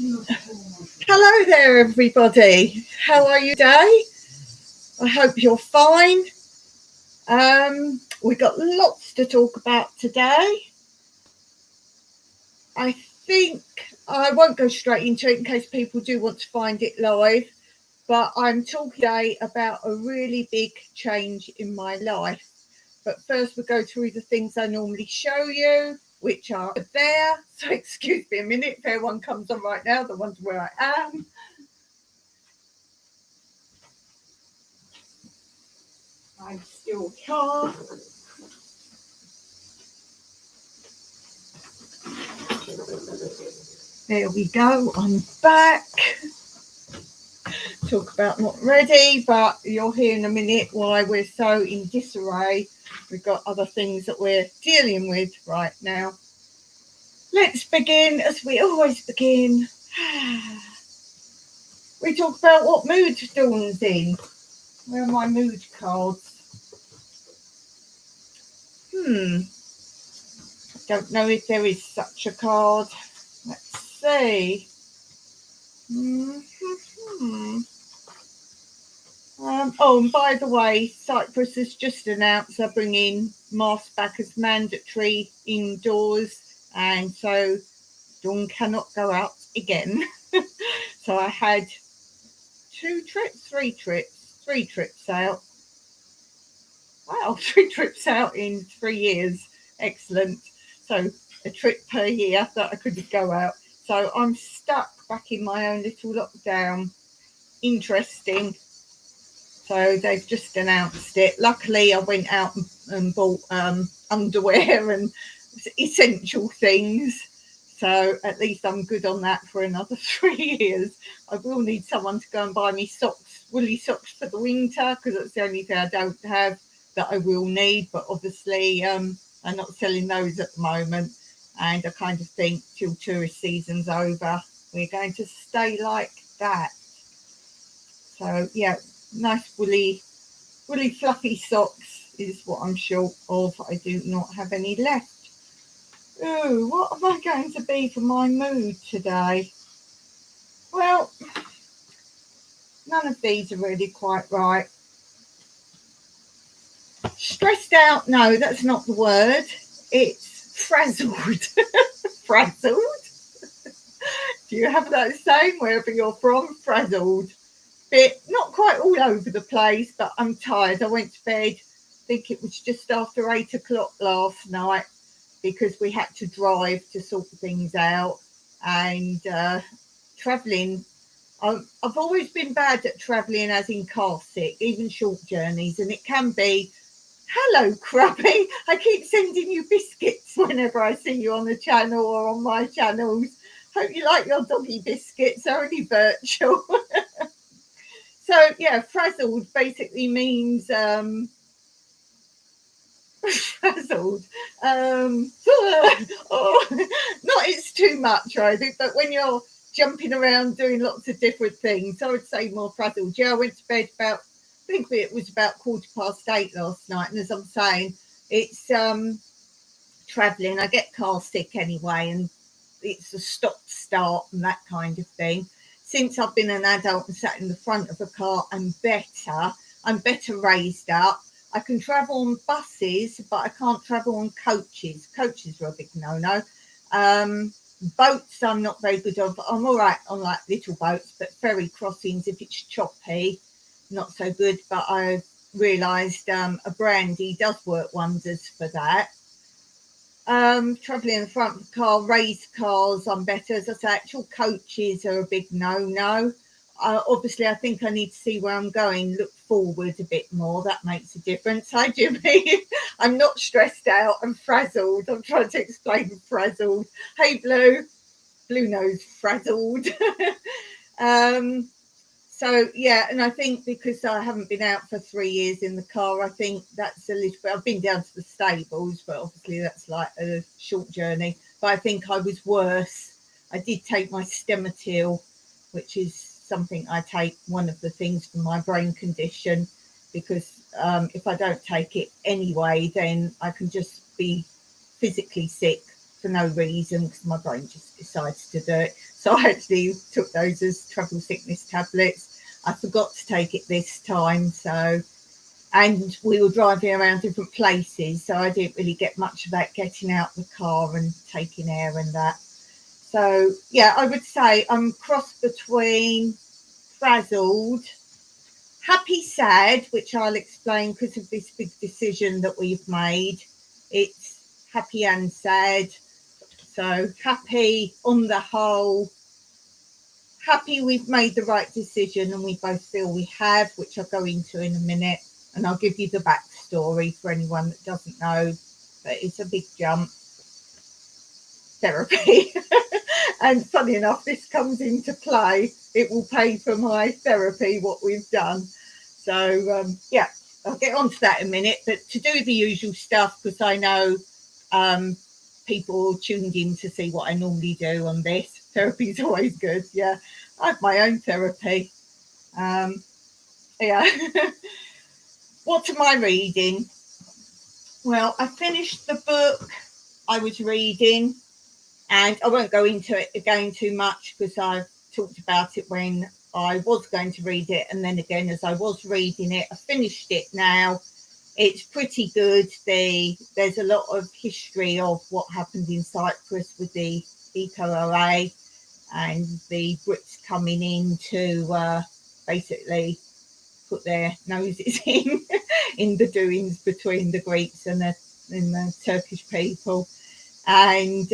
Hello there, everybody. How are you today? I hope you're fine. We've got lots to talk about today. I think I won't go straight into it in case people do want to find it live, but I'm talking today about a really big change in my life. But first we'll go through the things I normally show you, which are there. So excuse me a minute if everyone comes on right now, the ones where I am. I'm still here. There we go, I'm back. Talk about not ready, but you'll hear in a minute why we're so in disarray. We've got other things that we're dealing with right now. Let's begin as we always begin. We talk about what mood Dawn's in. Where are my mood cards? Don't know if there is such a card. Let's see. And by the way, Cyprus has just announced they're bringing masks back as mandatory indoors, and so Dawn cannot go out again. So I had three trips out. Wow, 3 trips out in 3 years. Excellent. So a trip per year that I couldn't go out. So I'm stuck back in my own little lockdown. Interesting. So they've just announced it. Luckily, I went out and bought underwear and essential things. So at least I'm good on that for another 3 years. I will need someone to go and buy me socks, woolly socks for the winter, because that's the only thing I don't have that I will need. But obviously, I'm not selling those at the moment. And I kind of think till tourist season's over, we're going to stay like that. So, yeah, nice woolly fluffy socks is what I'm short of. I do not have any left. Ooh, what am I going to be for my mood today? Well, none of these are really quite right. Stressed out? No, that's not the word. It's frazzled. Frazzled? Do you have that saying wherever you're from? Frazzled. Bit not quite all over the place, but I'm tired. I went to bed, I think it was just after 8 o'clock last night, because we had to drive to sort things out. And travelling, I've always been bad at travelling as in car sick, even short journeys, and it can be, hello Krabby, I keep sending you biscuits whenever I see you on the channel or on my channels. Hope you like your doggy biscuits, they're only virtual. So yeah, frazzled basically means frazzled. Not it's too much, I think, but when you're jumping around doing lots of different things, I would say more frazzled. Yeah, I went to bed about, I think it was about 8:15 last night, and as I'm saying, it's travelling. I get car sick anyway, and it's a stop-start and that kind of thing. Since I've been an adult and sat in the front of a car, I'm better raised up. I can travel on buses, but I can't travel on coaches. Coaches are a big no-no. Boats, I'm not very good on. I'm all right on like little boats, but ferry crossings, if it's choppy, not so good. But I realised a brandy does work wonders for that. Travelling in the front of the car, raised cars, I'm better. As I say, actual coaches are a big no-no. Obviously, I think I need to see where I'm going, look forward a bit more. That makes a difference. Hi, Jimmy. I'm not stressed out. I'm frazzled. I'm trying to explain frazzled. Hey, Blue. Blue knows frazzled. So, yeah, and I think because I haven't been out for 3 years in the car, I think that's a little bit. I've been down to the stables, but obviously that's like a short journey. But I think I was worse. I did take my Stemetil, which is something I take, one of the things for my brain condition, because if I don't take it anyway, then I can just be physically sick for no reason because my brain just decides to do it. So I actually took those as travel sickness tablets. I forgot to take it this time, and we were driving around different places, so I didn't really get much of that getting out the car and taking air and that. So yeah, I would say I'm cross between frazzled, happy, sad, which I'll explain because of this big decision that we've made. It's happy and sad. So happy on the whole, happy we've made the right decision, and we both feel we have, which I'll go into in a minute. And I'll give you the backstory for anyone that doesn't know, but it's a big jump. Therapy. And funny enough, this comes into play. It will pay for my therapy, what we've done. So, yeah, I'll get on to that in a minute. But to do the usual stuff, because I know people tuned in to see what I normally do on this. Therapy is always good. Yeah, I have my own therapy. Yeah. What am I reading? Well, I finished the book I was reading, and I won't go into it again too much because I've talked about it when I was going to read it, and then again as I was reading it. I finished it now. It's pretty good. There's a lot of history of what happened in Cyprus with the ECO-OA and the Brits coming in to basically put their noses in the doings between the Greeks and the Turkish people. And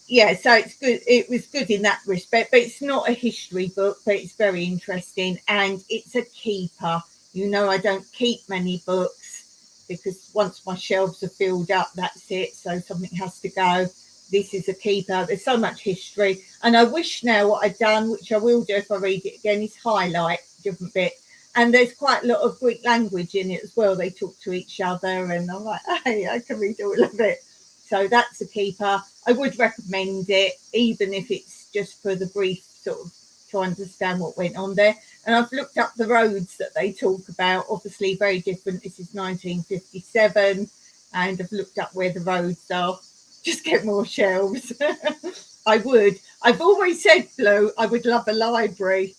yeah, so it's good. It was good in that respect, but it's not a history book, but it's very interesting, and it's a keeper. You know, I don't keep many books because once my shelves are filled up, that's it. So something has to go. This is a keeper. There's so much history, and I wish now what I'd done, which I will do if I read it again, is highlight different bits. And there's quite a lot of Greek language in it as well. They talk to each other, and I'm like, hey, I can read all of it. So that's a keeper. I would recommend it, even if it's just for the brief sort of to understand what went on there. And I've looked up the roads that they talk about. Obviously, very different. This is 1957, and I've looked up where the roads are. Just get more shelves. I would. I've always said, Blue, I would love a library.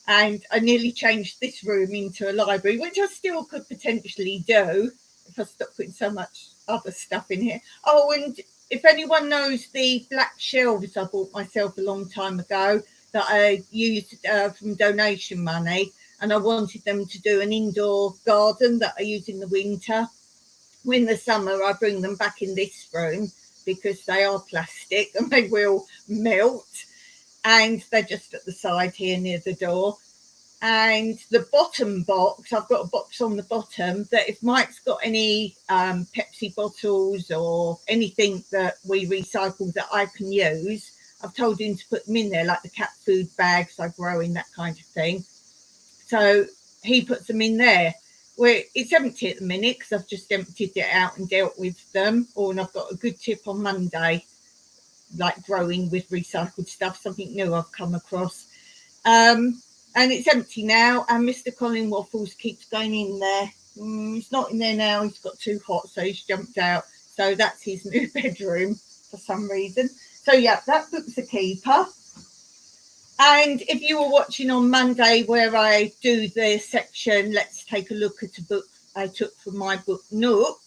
And I nearly changed this room into a library, which I still could potentially do if I stopped putting so much other stuff in here. Oh, and if anyone knows the black shelves I bought myself a long time ago that I used from donation money, and I wanted them to do an indoor garden that I use in the winter. In the summer, I bring them back in this room because they are plastic and they will melt. And they're just at the side here near the door. And the bottom box, I've got a box on the bottom that if Mike's got any Pepsi bottles or anything that we recycle that I can use, I've told him to put them in there, like the cat food bags I grow in, that kind of thing. So he puts them in there. Where it's empty at the minute because I've just emptied it out and dealt with them. And I've got a good tip on Monday, like growing with recycled stuff, something new I've come across. And it's empty now, and Mr. Colin Waffles keeps going in there. He's not in there now. He's got too hot, so he's jumped out. So that's his new bedroom for some reason. So yeah, that book's a keeper. And if you were watching on Monday where I do the section, let's take a look at a book I took from my book Nook,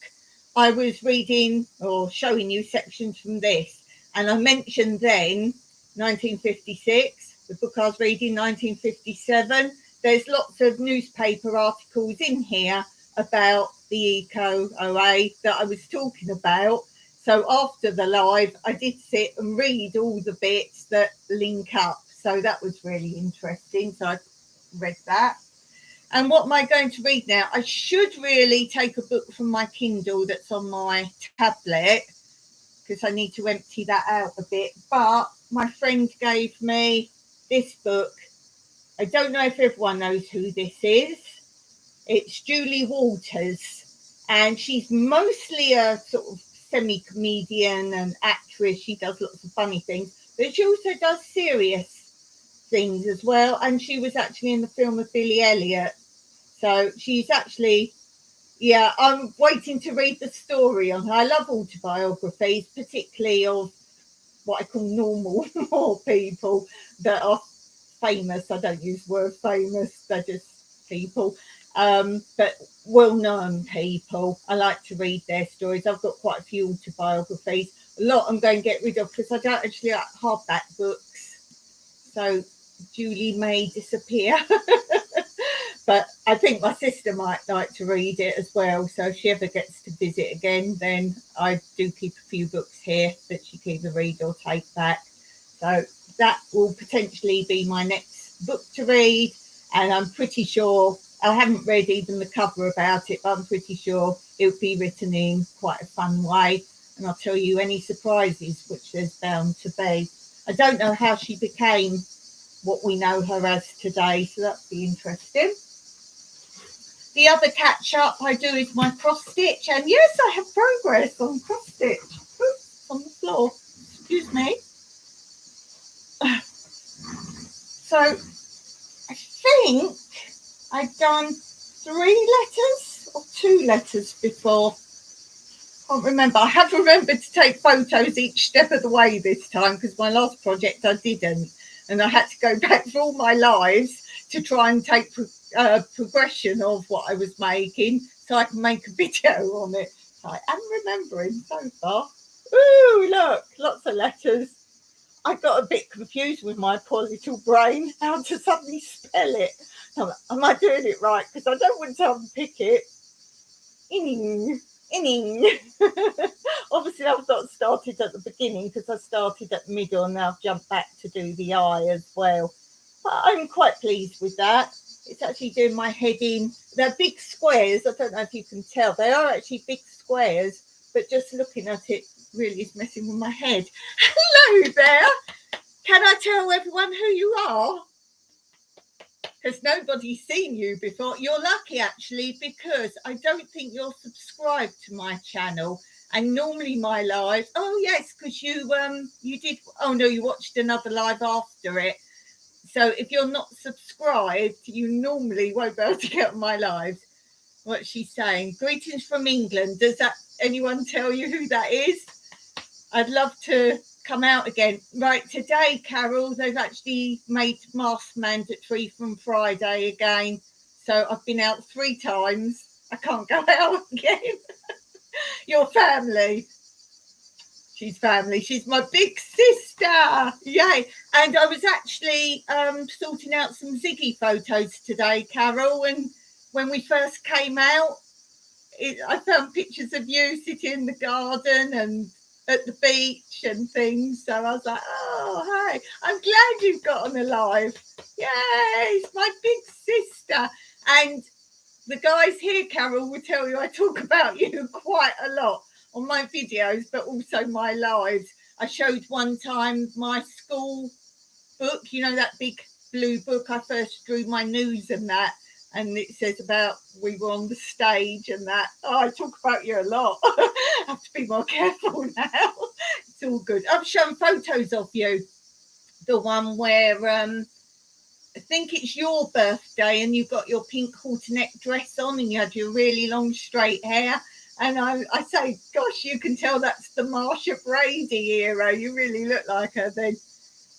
I was reading or showing you sections from this. And I mentioned then 1956, the book I was reading, 1957. There's lots of newspaper articles in here about the ECO-OA that I was talking about. So after the live, I did sit and read all the bits that link up. So that was really interesting. So I read that. And what am I going to read now? I should really take a book from my Kindle that's on my tablet because I need to empty that out a bit. But my friend gave me this book. I don't know if everyone knows who this is. It's Julie Walters, and she's mostly a sort of semi-comedian and actress. She does lots of funny things, but she also does serious things as well. And she was actually in the film of Billy Elliot. So she's actually, yeah, I'm waiting to read the story on her. I love autobiographies, particularly of what I call normal more people that are famous. I don't use the word famous, they're just people, but well-known people. I like to read their stories. I've got quite a few autobiographies. A lot I'm going to get rid of because I don't actually like hardback books, so Julie may disappear. But I think my sister might like to read it as well, so if she ever gets to visit again, then I do keep a few books here that she can either read or take back. So that will potentially be my next book to read, and I'm pretty sure, I haven't read even the cover about it, but I'm pretty sure it will be written in quite a fun way, and I'll tell you any surprises, which there's bound to be. I don't know how she became what we know her as today, so that'll be interesting. The other catch up I do is my cross stitch, and yes, I have progress on cross stitch. Oops, on the floor, excuse me. So I think I've done 3 letters or 2 letters before. Can't remember. I have remembered to take photos each step of the way this time, because my last project I didn't, and I had to go back through all my lives to try and take progression of what I was making so I can make a video on it. So I am remembering so far. Ooh, look, lots of letters. I got a bit confused with my poor little brain how to suddenly spell it. Am I doing it right? Because I don't want to unpick it. Inning. Obviously I've not started at the beginning because I started at the middle, and now I've jumped back to do the I as well. But I'm quite pleased with that. It's actually doing my heading. They're big squares. I don't know if you can tell. They are actually big squares, but just looking at it really is messing with my head. Hello there. Can I tell everyone who you are? Because nobody's seen you before. You're lucky, actually, because I don't think you're subscribed to my channel. And normally my live, oh yes, because you did, oh no, you watched another live after it. So if you're not subscribed, you normally won't be able to get on my lives. What she's saying. Greetings from England. Does that anyone tell you who that is? I'd love to come out again. Right, today, Carol, they've actually made masks mandatory from Friday again. So I've been out 3 times. I can't go out again. Your family. She's family. She's my big sister. Yay. And I was actually sorting out some Ziggy photos today, Carol. And when we first came out, I found pictures of you sitting in the garden and at the beach and things. So I was like, oh, hey, I'm glad you've got on alive. Yay, it's my big sister. And the guys here, Carol, will tell you I talk about you quite a lot on my videos, but also my lives. I showed one time my school book, you know, that big blue book I first drew my news and that, and it says about we were on the stage and that. Oh, I talk about you a lot. I have to be more careful now. It's all good. I've shown photos of you. The one where I think it's your birthday and you've got your pink halter neck dress on and you had your really long straight hair. And I say, gosh, you can tell that's the Marsha Brady era. You really look like her then.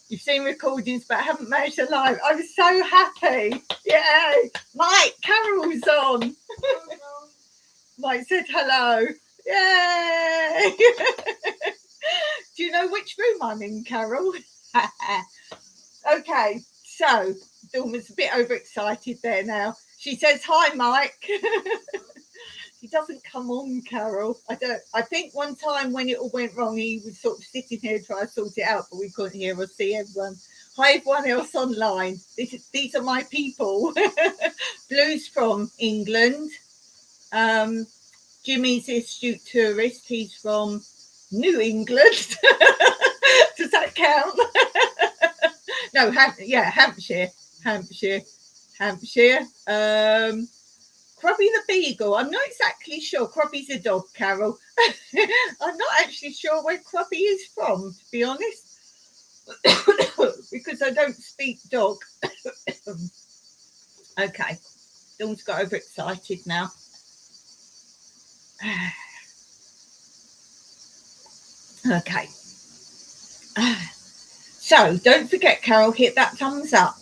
You've seen recordings but haven't managed to live. I'm so happy. Yay. Mike, Carol's on. Mike said hello. Yay. Do you know which room I'm in, Carol? Okay, so Dawn's a bit overexcited there now. She says, hi, Mike. He doesn't come on, Carol. I think one time when it all went wrong, he was sort of sitting here trying to sort it out, but we couldn't hear or see everyone. Hi, everyone else online. These are my people. Blue's from England. Jimmy's an astute tourist. He's from New England. Does that count? No, Hampshire. Crubby the Beagle. I'm not exactly sure. Crubby's a dog, Carol. I'm not actually sure where Crubby is from, to be honest, because I don't speak dog. Okay, Dawn's got overexcited now. Okay, So don't forget, Carol, hit that thumbs up.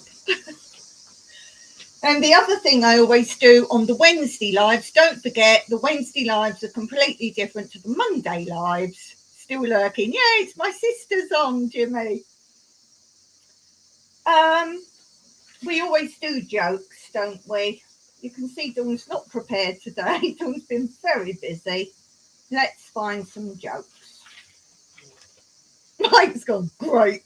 And the other thing I always do on the Wednesday lives, don't forget the Wednesday lives are completely different to the Monday lives. Still lurking. Yeah, it's my sister's on, Jimmy. We always do jokes, don't we? You can see Dawn's not prepared today. Dawn's been very busy. Let's find some jokes. Mike's gone, great.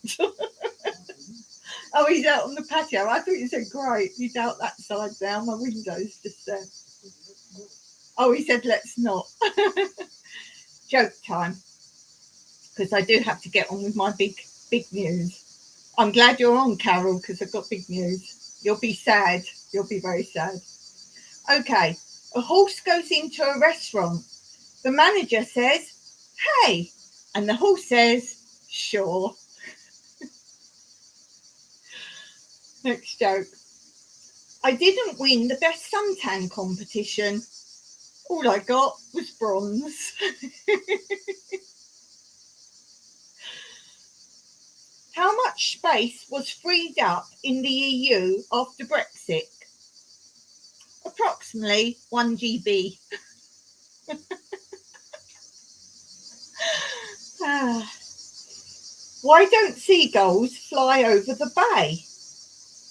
Oh, he's out on the patio. I thought you said great. He's out that side now. My window's just there. Oh, he said let's not. Joke time. Because I do have to get on with my big news. I'm glad you're on, Carol, because I've got big news. You'll be sad. You'll be very sad. Okay. A horse goes into a restaurant. The manager says, hey. And the horse says, sure. Next joke. I didn't win the best suntan competition. All I got was bronze. How much space was freed up in the EU after Brexit? Approximately 1 GB. Why don't seagulls fly over the bay?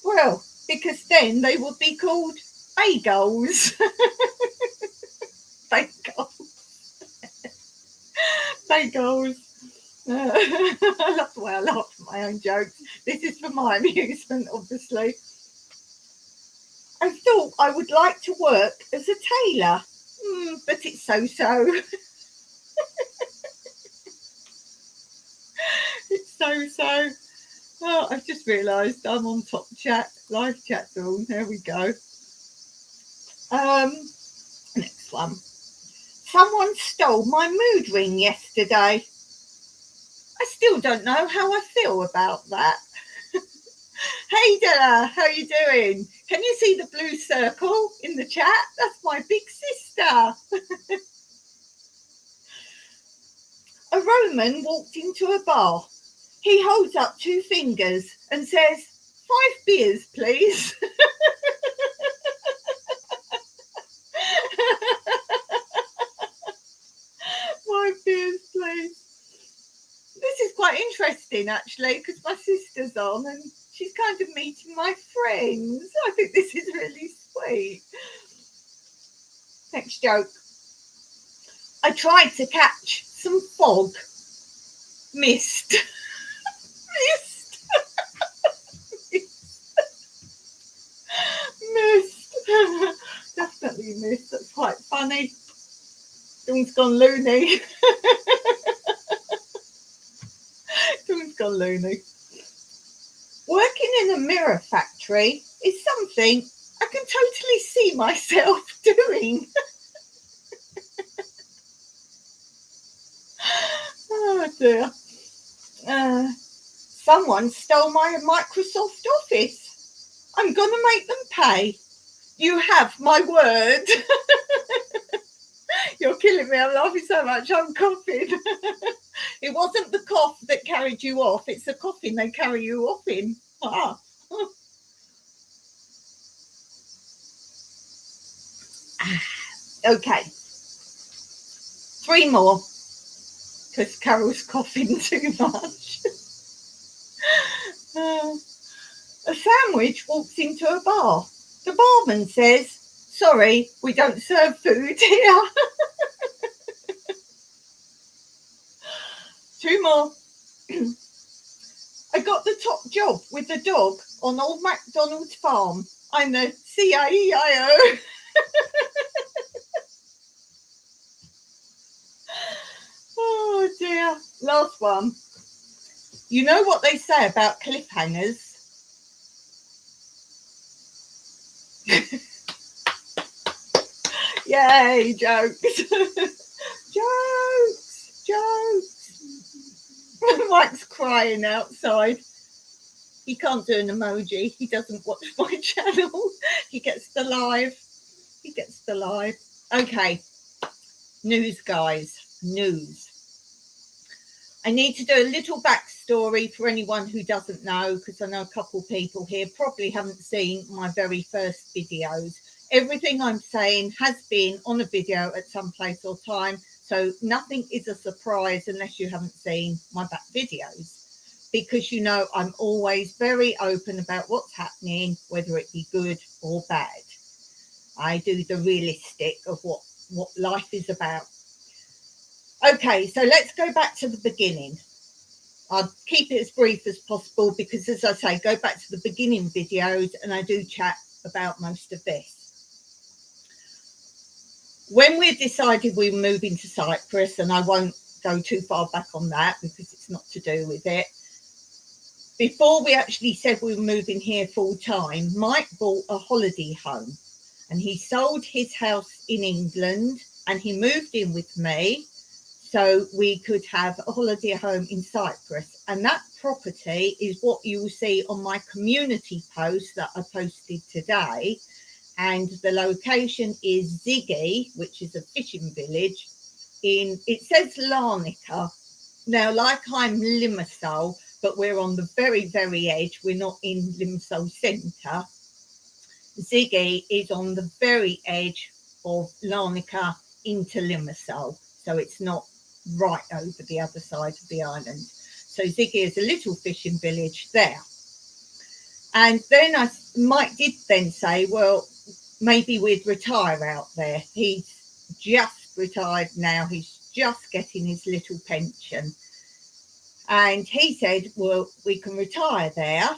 Well, because then they would be called baygulls. Baygulls. I love the way I laugh at my own jokes. This is for my amusement, obviously. I thought I would like to work as a tailor, but it's so-so. It's so-so. Oh, I've just realised I'm on top chat, live chat all. There we go. Next one. Someone stole my mood ring yesterday. I still don't know how I feel about that. Hey Della, how are you doing? Can you see the blue circle in the chat? That's my big sister. A Roman walked into a bar. He holds up 2 fingers and says, 5 beers, please. 5 beers, please. This is quite interesting, actually, because my sister's on and she's kind of meeting my friends. I think this is really sweet. Next joke. I tried to catch some fog. Missed. Missed. Definitely missed. That's quite funny. Dawn's gone loony. Dawn's gone loony. Working in a mirror factory is something I can totally see myself doing. Oh dear. Someone stole my Microsoft Office. I'm going to make them pay. You have my word. You're killing me. I'm laughing so much. I'm coughing. It wasn't the cough that carried you off. It's the coughing they carry you off in. Ah. Okay. 3 more. Because Carol's coughing too much. A sandwich walks into a bar. The barman says, sorry, we don't serve food here. 2 more. I got the top job with the dog on Old MacDonald's farm. I'm the CIEIO. Oh dear. Last one. You know what they say about cliffhangers? Yay, jokes. Jokes. Mike's crying outside. He can't do an emoji. He doesn't watch my channel. He gets the live. Okay. News, guys. News. I need to do a little backstory for anyone who doesn't know, because I know a couple of people here probably haven't seen my very first videos. Everything I'm saying has been on a video at some place or time, so nothing is a surprise unless you haven't seen my back videos, because you know I'm always very open about what's happening, whether it be good or bad. I do the realistic of what life is about. Okay, so let's go back to the beginning. I'll keep it as brief as possible because, as I say, go back to the beginning videos and I do chat about most of this. When we decided we were moving to Cyprus, and I won't go too far back on that because it's not to do with it, before we actually said we were moving here full time, Mike bought a holiday home and he sold his house in England and he moved in with me so we could have a holiday home in Cyprus. And that property is what you will see on my community post that I posted today. And the location is Ziggy, which is a fishing village it says Larnaca. Now, like I'm Limassol, but we're on the very, very edge. We're not in Limassol centre. Ziggy is on the very edge of Larnaca into Limassol. So it's not right over the other side of the island. So Ziggy is a little fishing village there. And then Mike did then say, well, maybe we'd retire out there. He's just retired now. He's just getting his little pension. And he said, well, we can retire there.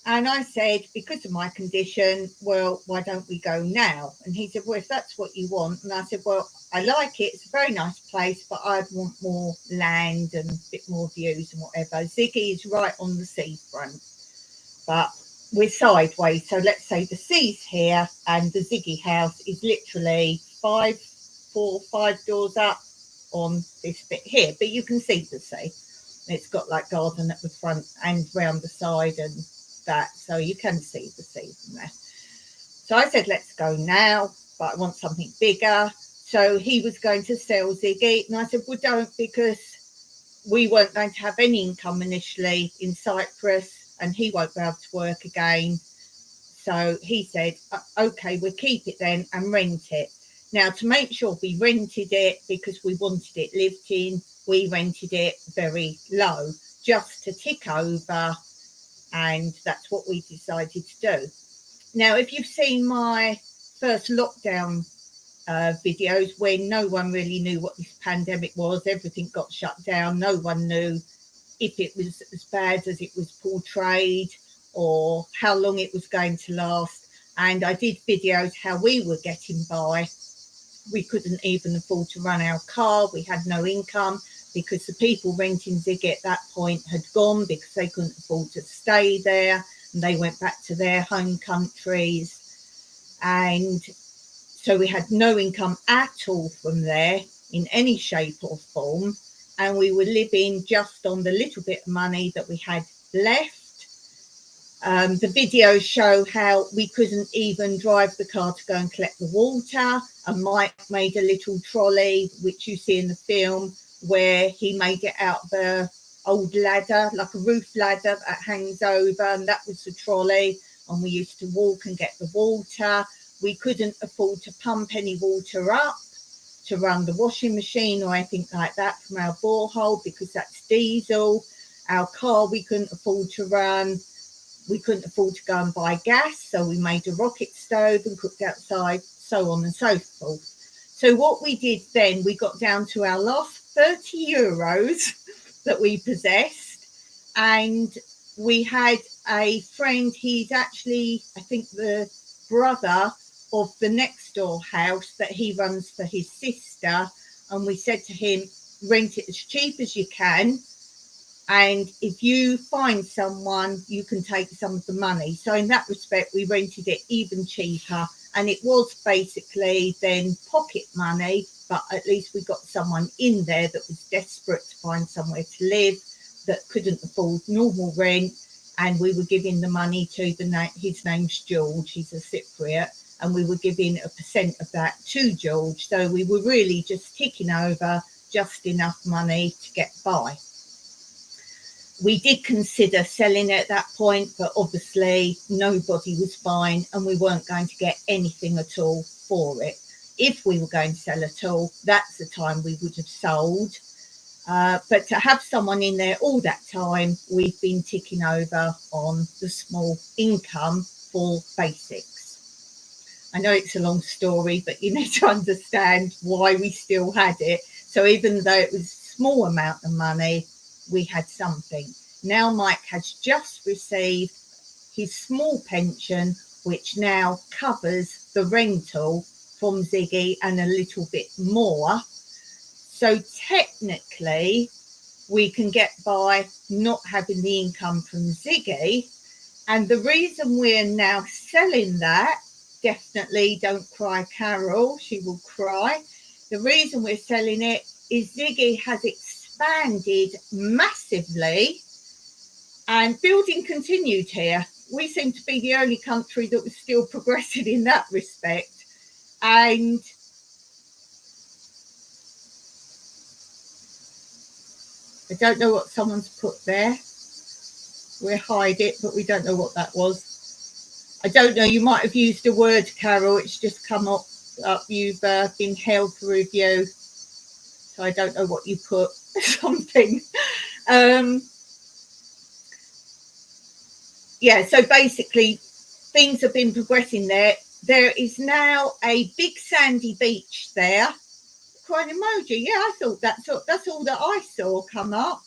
And I said, because of my condition, well, why don't we go now? And he said, well, if that's what you want. And I said, well, I like it. It's a very nice place, but I'd want more land and a bit more views and whatever. Ziggy is right on the seafront, but we're sideways. So let's say the sea's here and the Ziggy house is literally 5 doors up on this bit here. But you can see the sea. It's got like garden at the front and round the side and that, so you can see the sea from there. So I said, let's go now, but I want something bigger. So he was going to sell Ziggy, and I said, well, don't, because we weren't going to have any income initially in Cyprus and he won't be able to work again. So he said, okay, we'll keep it then and rent it. Now, to make sure we rented it because we wanted it lived in, we rented it very low just to tick over, and that's what we decided to do. Now, if you've seen my first lockdown videos when no one really knew what this pandemic was, everything got shut down, no one knew if it was as bad as it was portrayed or how long it was going to last. And I did videos how we were getting by. We couldn't even afford to run our car. We had no income because the people renting Ziggy at that point had gone because they couldn't afford to stay there and they went back to their home countries. And so we had no income at all from there in any shape or form. And we were living just on the little bit of money that we had left. The videos show how we couldn't even drive the car to go and collect the water. And Mike made a little trolley, which you see in the film, where he made it out of an old ladder, like a roof ladder that hangs over. And that was the trolley. And we used to walk and get the water. We couldn't afford to pump any water up to run the washing machine or anything like that from our borehole because that's diesel. Our car we couldn't afford to run. We couldn't afford to go and buy gas, so we made a rocket stove and cooked outside, so on and so forth. So what we did then, we got down to our last 30 euros that we possessed, and we had a friend, he's actually, I think, the brother of the next door house that he runs for his sister, and we said to him, rent it as cheap as you can, and if you find someone, you can take some of the money. So in that respect, we rented it even cheaper, and it was basically then pocket money, but at least we got someone in there that was desperate to find somewhere to live, that couldn't afford normal rent, and we were giving the money to his name's George, he's a Cypriot, and we were giving a percent of that to George. So we were really just ticking over just enough money to get by. We did consider selling it at that point, but obviously nobody was buying and we weren't going to get anything at all for it. If we were going to sell at all, that's the time we would have sold. But to have someone in there all that time, we've been ticking over on the small income for basics. I know it's a long story, but you need to understand why we still had it. So even though it was a small amount of money, we had something. Now Mike has just received his small pension, which now covers the rental from Ziggy and a little bit more. So technically, we can get by not having the income from Ziggy. And the reason we're now selling that, definitely don't cry, Carol, she will cry. The reason we're selling it is Ziggy has expanded massively and building continued here. We seem to be the only country that was still progressing in that respect. And I don't know what someone's put there. We'll hide it, but we don't know what that was. I don't know. You might have used a word, Carol. It's just come up. You've been held for review. So I don't know what you put. Something. Yeah, so basically things have been progressing there. There is now a big sandy beach there. Crying emoji. Yeah, I thought that's all that I saw come up.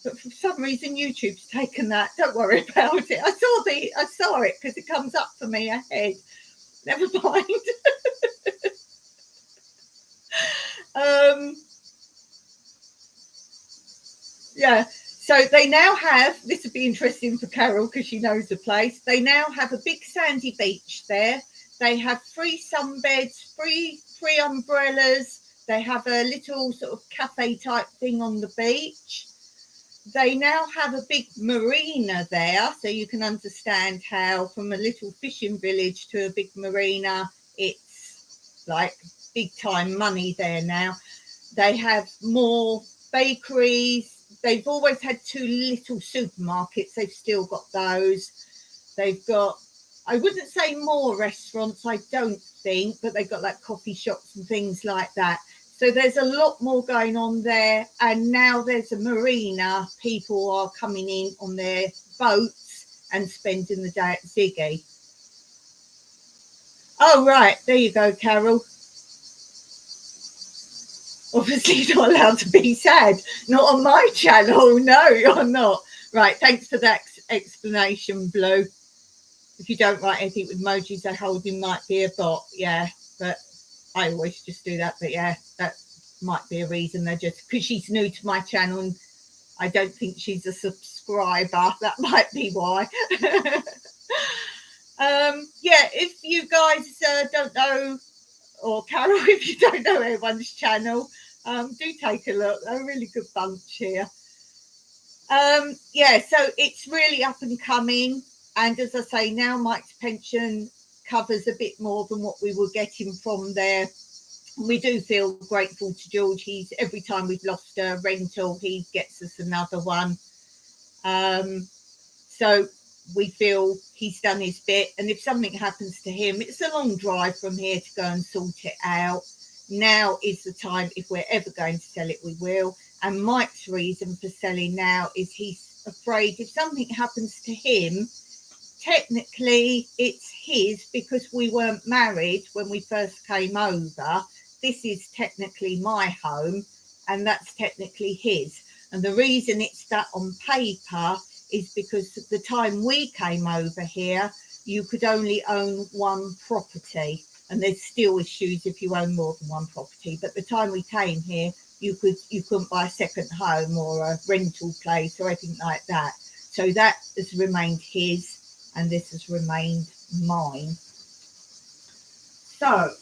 But for some reason YouTube's taken that. Don't worry about it. I saw it because it comes up for me ahead. Never mind. Yeah. So they now have, this would be interesting for Carol because she knows the place. They now have a big sandy beach there. They have 3 sunbeds, three umbrellas. They have a little sort of cafe type thing on the beach. They now have a big marina there. So you can understand how from a little fishing village to a big marina, it's like big time money there now. They have more bakeries. They've always had 2 little supermarkets. They've still got those. They've got, I wouldn't say more restaurants, I don't think, but they've got like coffee shops and things like that. So there's a lot more going on there. And now there's a marina. People are coming in on their boats and spending the day at Ziggy. Oh, right. There you go, Carol. Obviously you're not allowed to be sad. Not on my channel. No, you're not. Right, thanks for that explanation, Blue. If you don't write anything with emojis, that holding might be a bot. Yeah, but I always just do that. But yeah, that might be a reason. They're just, because she's new to my channel and I don't think she's a subscriber. That might be why. Yeah, if you guys don't know, or Carol, if you don't know everyone's channel, do take a look. They're a really good bunch here. Yeah, so it's really up and coming. And as I say, now Mike's pension covers a bit more than what we were getting from there. We do feel grateful to George. Every time we've lost a rental, he gets us another one. So we feel he's done his bit. And if something happens to him, it's a long drive from here to go and sort it out. Now is the time. If we're ever going to sell it, we will. And Mike's reason for selling now is he's afraid if something happens to him, technically it's his because we weren't married when we first came over. This is technically my home and that's technically his. And the reason it's that on paper is because at the time we came over here, you could only own one property. And there's still issues if you own more than one property. But the time we came here, you couldn't buy a second home or a rental place or anything like that. So that has remained his and this has remained mine. So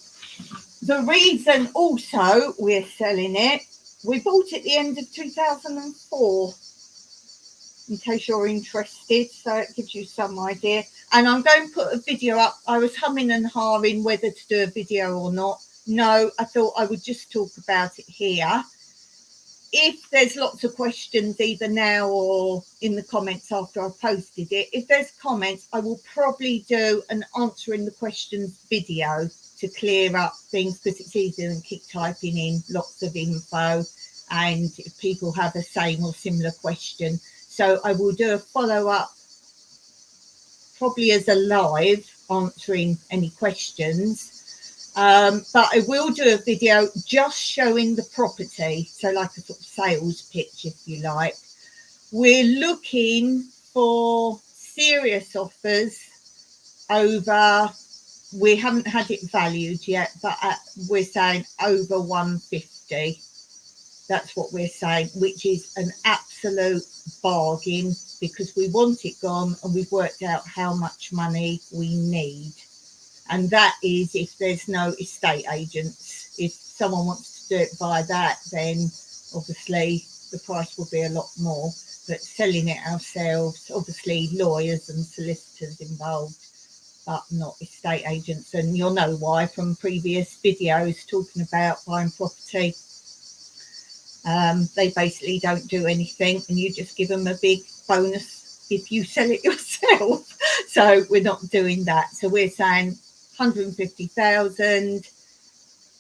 the reason also we're selling it, we bought it at the end of 2004, in case you're interested. So it gives you some idea. And I'm going to put a video up. I was humming and hawing whether to do a video or not. No, I thought I would just talk about it here. if there's lots of questions either now or in the comments after I've posted it, if there's comments, I will probably do an answering the questions video to clear up things, because it's easier than keep typing in lots of info and if people have the same or similar question. So I will do a follow-up probably as a live answering any questions. But I will do a video just showing the property, so like a sort of sales pitch, if you like. We're looking for serious offers over, we haven't had it valued yet, but we're saying over 150. That's what we're saying, which is an absolute bargain, because we want it gone and we've worked out how much money we need. And that is if there's no estate agents. If someone wants to do it by that, then obviously the price will be a lot more. But selling it ourselves, obviously lawyers and solicitors involved, but not estate agents. And you'll know why from previous videos talking about buying property. They basically don't do anything and you just give them a big bonus if you sell it yourself. So we're not doing that. So we're saying 150,000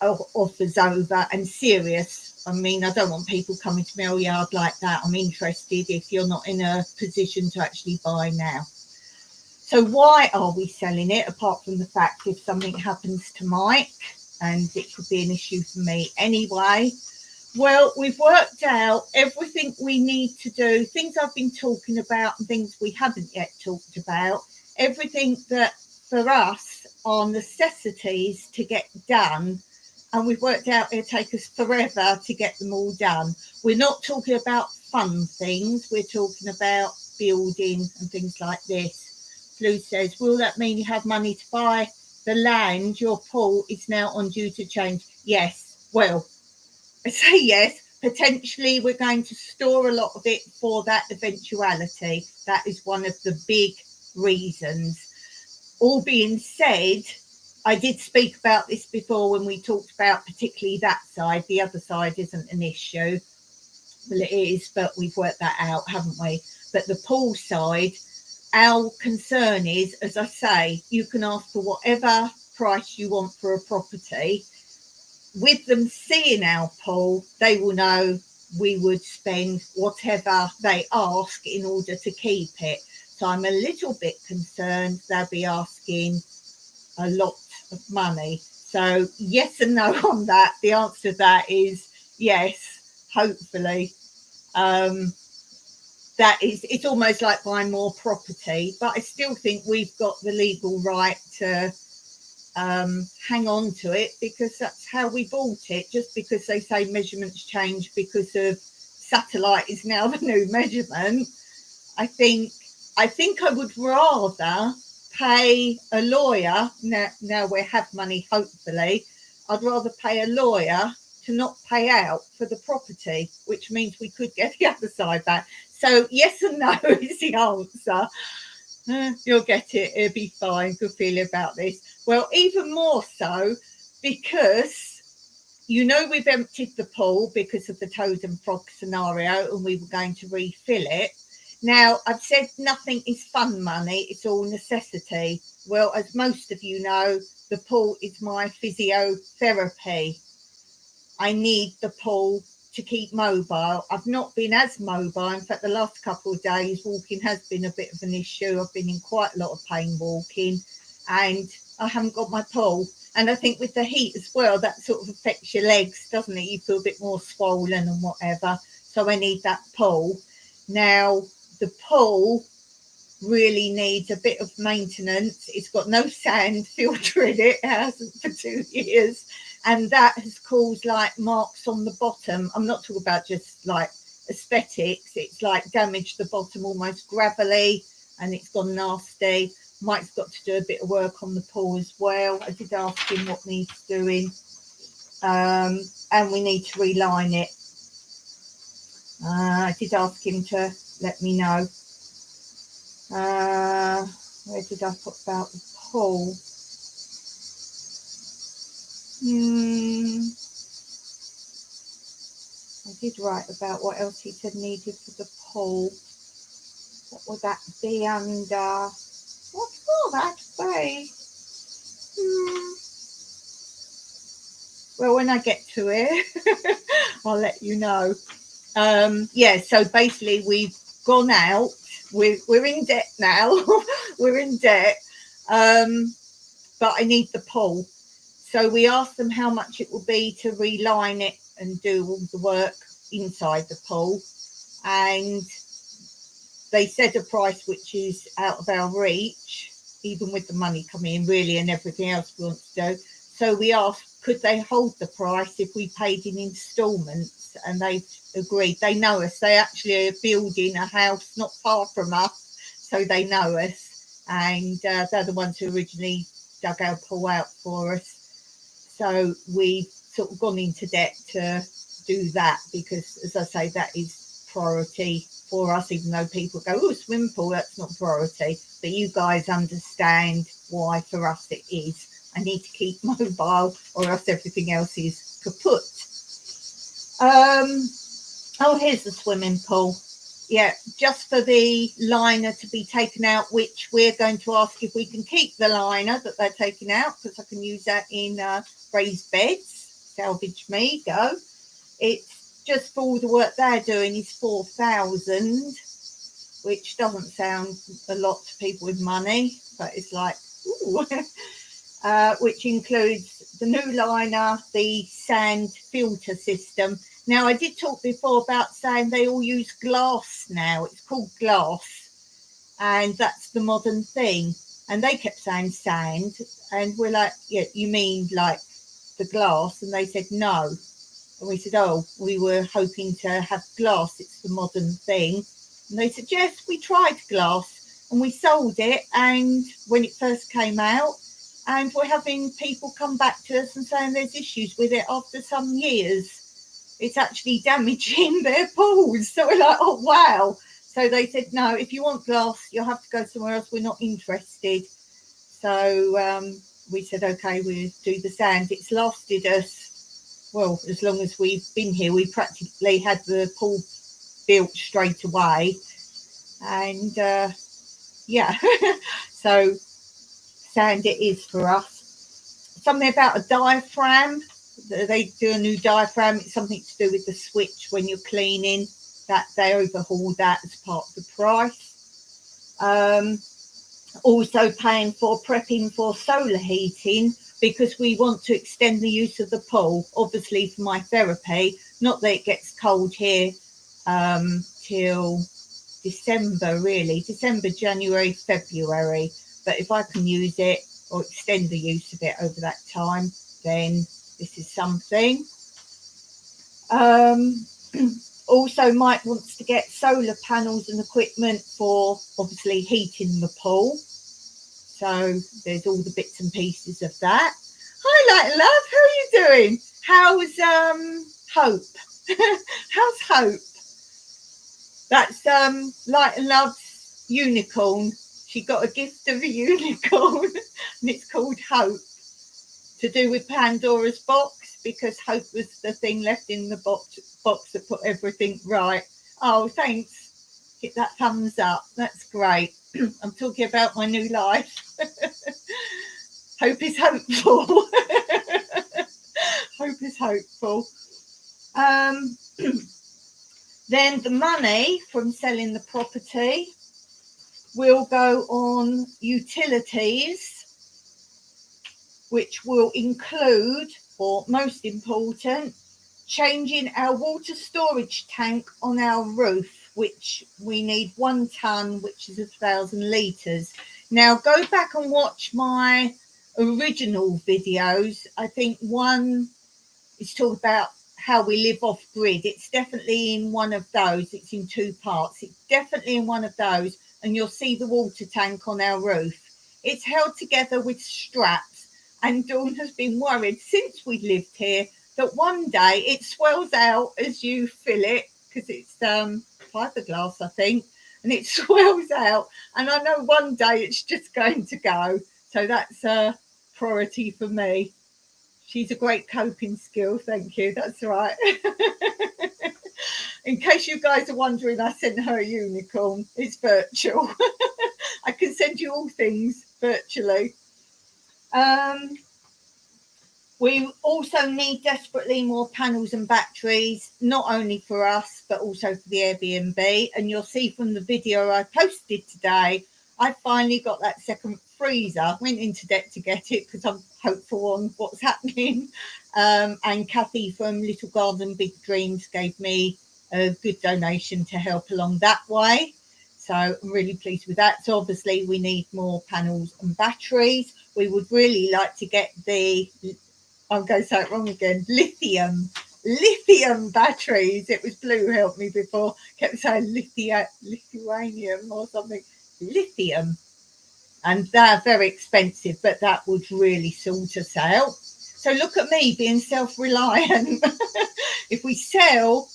offers over and serious. I mean, I don't want people coming to me, oh yeah, I'd like that, I'm interested, if you're not in a position to actually buy now. So why are we selling it, apart from the fact if something happens to Mike, and it could be an issue for me anyway? Well, we've worked out everything we need to do, things I've been talking about and things we haven't yet talked about, everything that for us are necessities to get done, and we've worked out it'll take us forever to get them all done. We're not talking about fun things, we're talking about building and things like this. Blue says, will that mean you have money to buy the land your pool is now on due to change? Yes. Well, I say yes, potentially we're going to store a lot of it for that eventuality. That is one of the big reasons. All being said, I did speak about this before when we talked about particularly that side. The other side isn't an issue. Well, it is, but we've worked that out, haven't we? But the pool side, our concern is, as I say, you can ask for whatever price you want for a property. With them seeing our pool, they will know we would spend whatever they ask in order to keep it. So I'm a little bit concerned they'll be asking a lot of money. So yes and no on that. The answer to that is yes, hopefully. That is, it's almost like buying more property, but I still think we've got the legal right to hang on to it, because that's how we bought it. Just because they say measurements change because of satellite is now the new measurement, I think I would rather pay a lawyer, now we have money, hopefully, I'd rather pay a lawyer to not pay out for the property, which means we could get the other side back. So yes and no is the answer. You'll get it, it'll be fine, good feeling about this. Well, even more so because we've emptied the pool because of the toad and frog scenario and we were going to refill it. Now, I've said nothing is fun money, it's all necessity. Well, as most of you know, the pool is my physiotherapy. I need the pool to keep mobile. I've not been as mobile. In fact, the last couple of days, walking has been a bit of an issue. I've been in quite a lot of pain walking and I haven't got my pool. And I think with the heat as well, that sort of affects your legs, doesn't it? You feel a bit more swollen and whatever. So I need that pool. Now, the pool really needs a bit of maintenance. It's got no sand filter in it. It hasn't for 2 years. And that has caused like marks on the bottom. I'm not talking about just like aesthetics. It's like damaged the bottom, almost gravelly, and it's gone nasty. Mike's got to do a bit of work on the pool as well. I did ask him what needs doing. And we need to reline it. I did ask him to let me know. Where did I put about the pool? I did write about what else he said needed for the pool. What would that be under? What will that be? Well, when I get to it, I'll let you know. Yeah, so basically we've gone out. We're in debt now. We're in debt. But I need the pool. So we asked them how much it will be to reline it and do all the work inside the pool. And they said a price which is out of our reach, even with the money coming in really and everything else we want to do. So we asked, could they hold the price if we paid in instalments? And they agreed. They know us. They actually are building a house not far from us, so they know us. And they're the ones who originally dug our pool out for us. So we've sort of gone into debt to do that because, as I say, that is priority for us, even though people go, oh, swim pool, that's not priority. But you guys understand why for us it is. I need to keep mobile or else everything else is kaput. Oh, here's the swimming pool. Yeah, just for the liner to be taken out, which we're going to ask if we can keep the liner that they're taking out, because I can use that in raised beds. Salvage me, go. It's just for all the work they're doing is 4,000, which doesn't sound a lot to people with money, but it's like, ooh. Which includes the new liner, the sand filter system. Now, I did talk before about saying they all use glass now. It's called glass, and that's the modern thing. And they kept saying sand, and we're like, yeah, you mean like the glass? And they said no. And we said, oh, we were hoping to have glass. It's the modern thing. And they said, yes, we tried glass, and we sold it. And when it first came out, and we're having people come back to us and saying there's issues with it after some years. It's actually damaging their pools. So we're like, oh, wow. So they said, no, if you want glass, you'll have to go somewhere else. We're not interested. So we said, OK, we'll do the sand. It's lasted us, well, as long as we've been here. We practically had the pool built straight away. And, yeah, so sand it is for us. Something about a diaphragm. They do a new diaphragm. It's something to do with the switch when you're cleaning. That they overhaul that as part of the price. Also paying for prepping for solar heating because we want to extend the use of the pool. Obviously for my therapy, not that it gets cold here till December really. December, January, February. But if I can use it or extend the use of it over that time, then this is something. Also, Mike wants to get solar panels and equipment for obviously heating the pool. So there's all the bits and pieces of that. Hi, Light and Love. How are you doing? How's Hope? How's Hope? That's Light and Love's unicorn. She got a gift of a unicorn, and it's called Hope. To do with Pandora's box, because Hope was the thing left in the box that put everything right. Oh, thanks. Hit that thumbs up. That's great. I'm talking about my new life. Hope is hopeful. Hope is hopeful. Then the money from selling the property will go on utilities, which will include, or most important, changing our water storage tank on our roof, which we need 1 ton, which is 1,000 litres. Now, go back and watch my original videos. I think one is talk about how we live off grid. It's definitely in one of those. It's in 2 parts. It's definitely in one of those, and you'll see the water tank on our roof. It's held together with straps. And Dawn has been worried since we lived here that one day it swells out as you fill it, because it's fiberglass, I think, and it swells out. And I know one day it's just going to go. So that's a priority for me. She's a great coping skill. Thank you. That's right. In case you guys are wondering, I sent her a unicorn. It's virtual. I can send you all things virtually. We also need desperately more panels and batteries, not only for us, but also for the Airbnb. And you'll see from the video I posted today, I finally got that second freezer. Went into debt to get it because I'm hopeful on what's happening. And Kathy from Little Garden Big Dreams gave me a good donation to help along that way. So I'm really pleased with that. So obviously we need more panels and batteries. We would really like to get the, I'm going to say it wrong again, lithium batteries. It was Blue who helped me before, kept saying lithium or something. Lithium. And they're very expensive, but that would really sort us out. So look at me being self-reliant. If we sell,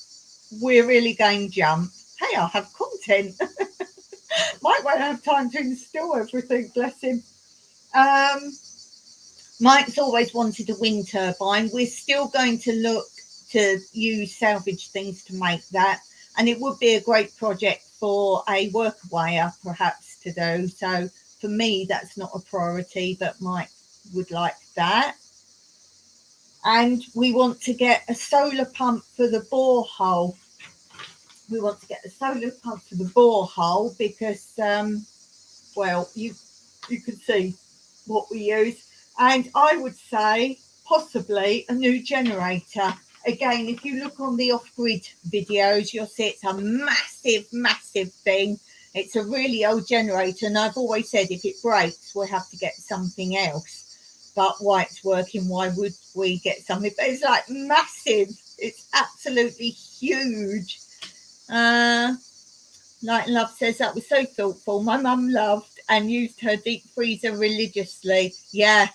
we're really going jump. Hey, I'll have content. Might won't have time to install everything, bless him. Mike's always wanted a wind turbine. We're still going to look to use salvage things to make that. And it would be a great project for a workaway perhaps to do. So for me, that's not a priority, but Mike would like that. And we want to get a solar pump for the borehole. We want to get a solar pump for the borehole because, well, you can see what we use. And I would say possibly a new generator. Again, if you look on the off-grid videos, you'll see it's a massive thing. It's a really old generator. And I've always said if it breaks, we'll have to get something else. But why it's working, why would we get something? But it's like massive. It's absolutely huge. Light and Love says that was so thoughtful. My mum loved and used her deep freezer religiously. Yeah,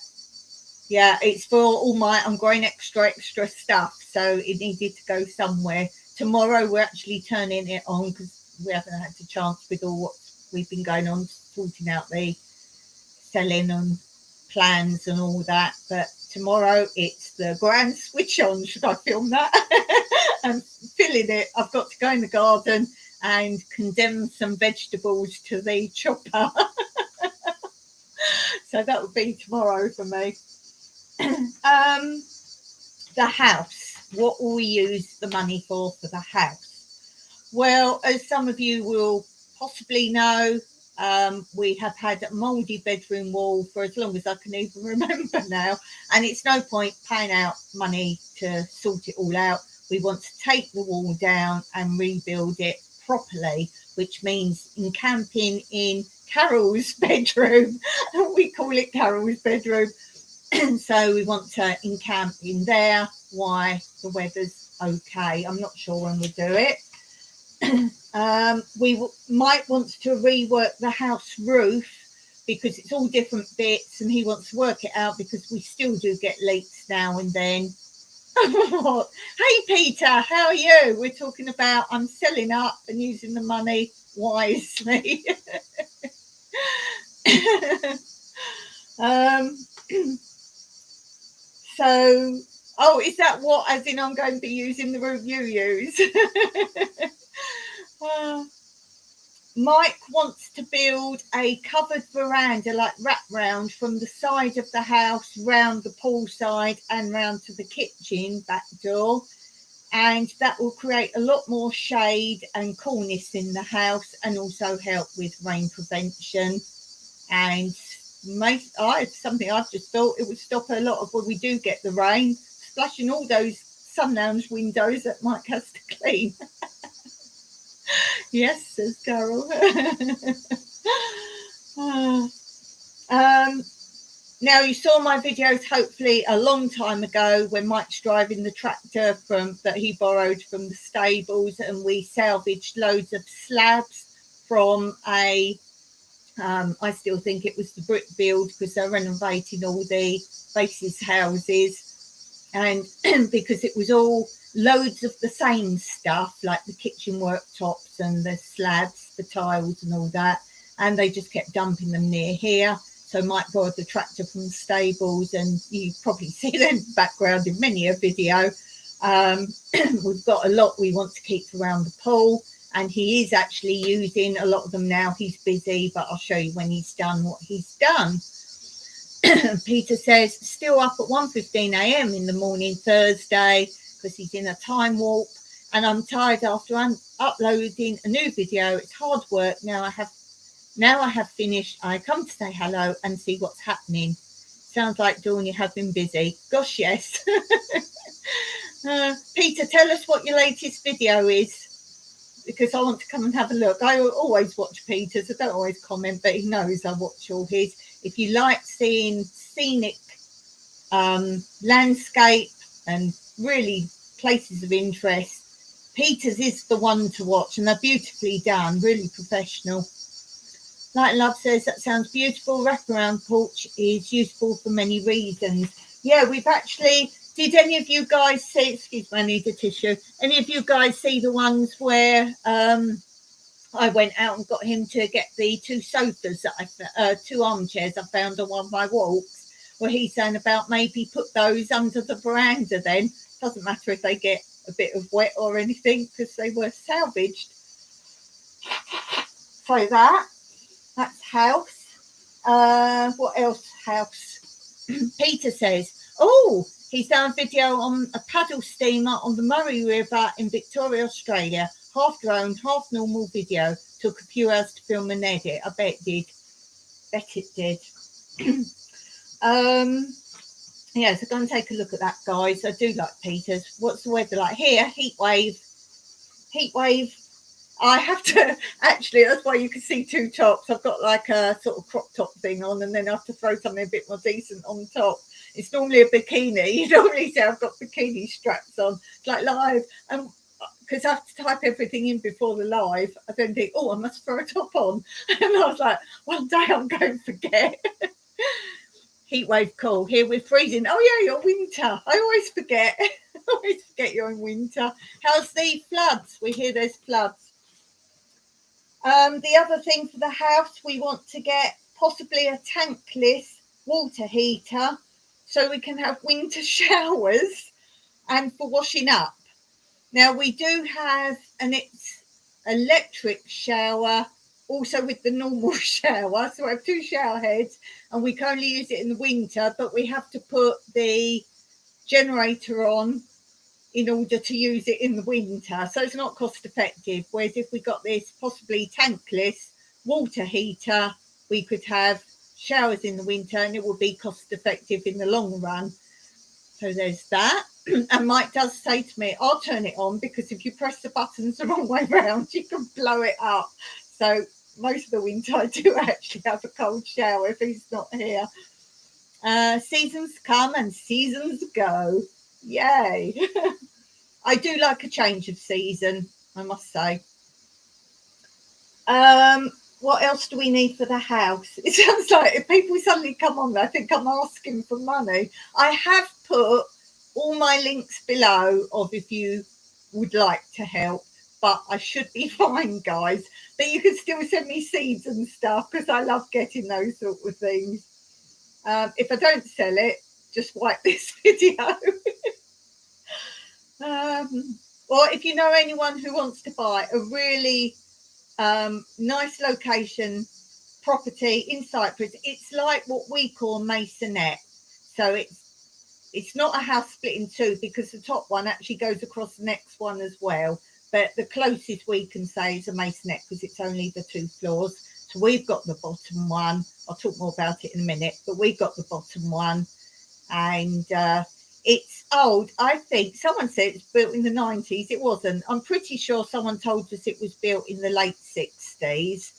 it's for all I'm growing extra stuff, so it needed to go somewhere. Tomorrow we're actually turning it on because we haven't had the chance with all what we've been going on, sorting out the selling and plans and all that. But tomorrow it's the grand switch on. Should I film that? I'm filling it. I've got to go in the garden and condemn some vegetables to the chopper. So that would be tomorrow for me. The house. What will we use the money for the house? Well, as some of you will possibly know, we have had a mouldy bedroom wall for as long as I can even remember now. And it's no point paying out money to sort it all out. We want to take the wall down and rebuild it properly, which means encamping in Carol's bedroom. We call it Carol's bedroom. So we want to encamp in there while the weather's okay. I'm not sure when we'll do it. We might want to rework the house roof because it's all different bits and he wants to work it out because we still do get leaks now and then. Hey Peter, how are you? We're talking about I'm selling up and using the money wisely. So, oh, is that what, as in I'm going to be using the route you use? Mike wants to build a covered veranda, like wrap round from the side of the house, round the pool side and round to the kitchen back door. And that will create a lot more shade and coolness in the house and also help with rain prevention. And something I've just thought it would stop a lot of when we do get the rain, splashing all those sun lounge windows that Mike has to clean. Yes, says Carol. Now you saw my videos hopefully a long time ago when Mike's driving the tractor that he borrowed from the stables, and we salvaged loads of slabs from I still think it was the brick build because they're renovating all the faces houses, and because it was all loads of the same stuff like the kitchen worktops and the slabs, the tiles and all that, and they just kept dumping them near here. So Mike borrowed the tractor from the stables, and you probably see them in the background in many a video. We've got a lot we want to keep around the pool, and he is actually using a lot of them now. He's busy, but I'll show you when he's done what he's done. Peter says, still up at 1:15 a.m. in the morning Thursday because he's in a time warp, and I'm tired after uploading a new video. It's hard work. Now I have finished. I come to say hello and see what's happening. Sounds like, Dawn, you have been busy. Gosh, yes. Peter, tell us what your latest video is, because I want to come and have a look. I always watch Peter's. I don't always comment, but he knows I watch all his. If you like seeing scenic landscape and really places of interest, Peter's is the one to watch, and they're beautifully done, really professional. Light and Love says, that sounds beautiful. Wraparound porch is useful for many reasons. Yeah, we've actually, did any of you guys see, excuse me, I need a tissue. Any of you guys see the ones where I went out and got him to get the two sofas that two armchairs I found on one of my walks, where he's saying about maybe put those under the veranda then. Doesn't matter if they get a bit of wet or anything because they were salvaged. So that's house. What else? House. Peter says, oh, he's done a video on a paddle steamer on the Murray River in Victoria, Australia. Half drone, half normal video. Took a few hours to film and edit. I bet it did. Yeah, so go and take a look at that, guys. I do like Peter's. What's the weather like here? Heat wave. I have to, actually, that's why you can see two tops. I've got like a sort of crop top thing on, and then I have to throw something a bit more decent on top. It's normally a bikini. You normally say I've got bikini straps on. It's like live. And because I have to type everything in before the live, I then think, oh, I must throw a top on. And I was like, one day I'm going to forget. Heatwave cool. Here we're freezing. Oh, yeah, you're winter. I always forget. You're in winter. How's the floods? We hear there's floods. The other thing for the house, we want to get possibly a tankless water heater so we can have winter showers and for washing up. Now, we do have it's electric shower, also with the normal shower. So I have two shower heads, and we can only use it in the winter, but we have to put the generator on in order to use it in the winter. So it's not cost effective. Whereas if we got this possibly tankless water heater, we could have showers in the winter and it would be cost effective in the long run. So there's that. And Mike does say to me, I'll turn it on because if you press the buttons the wrong way around, you can blow it up. So most of the winter I do actually have a cold shower if he's not here. Seasons come and seasons go. Yay. I do like a change of season, I must say. What else do we need for the house? It sounds like if people suddenly come on, I think I'm asking for money. I have put all my links below of if you would like to help, but I should be fine, guys. But you can still send me seeds and stuff because I love getting those sort of things. If I don't sell it, just wipe this video. Or if you know anyone who wants to buy a really nice location property in Cyprus, it's like what we call masonette. So it's not a house split in two because the top one actually goes across the next one as well. But the closest we can say is a masonette because it's only the 2 floors. So we've got the bottom one. I'll talk more about it in a minute, but we've got the bottom one. And it's old. I think someone said it's built in the 90s. It wasn't. I'm pretty sure someone told us it was built in the late 60s.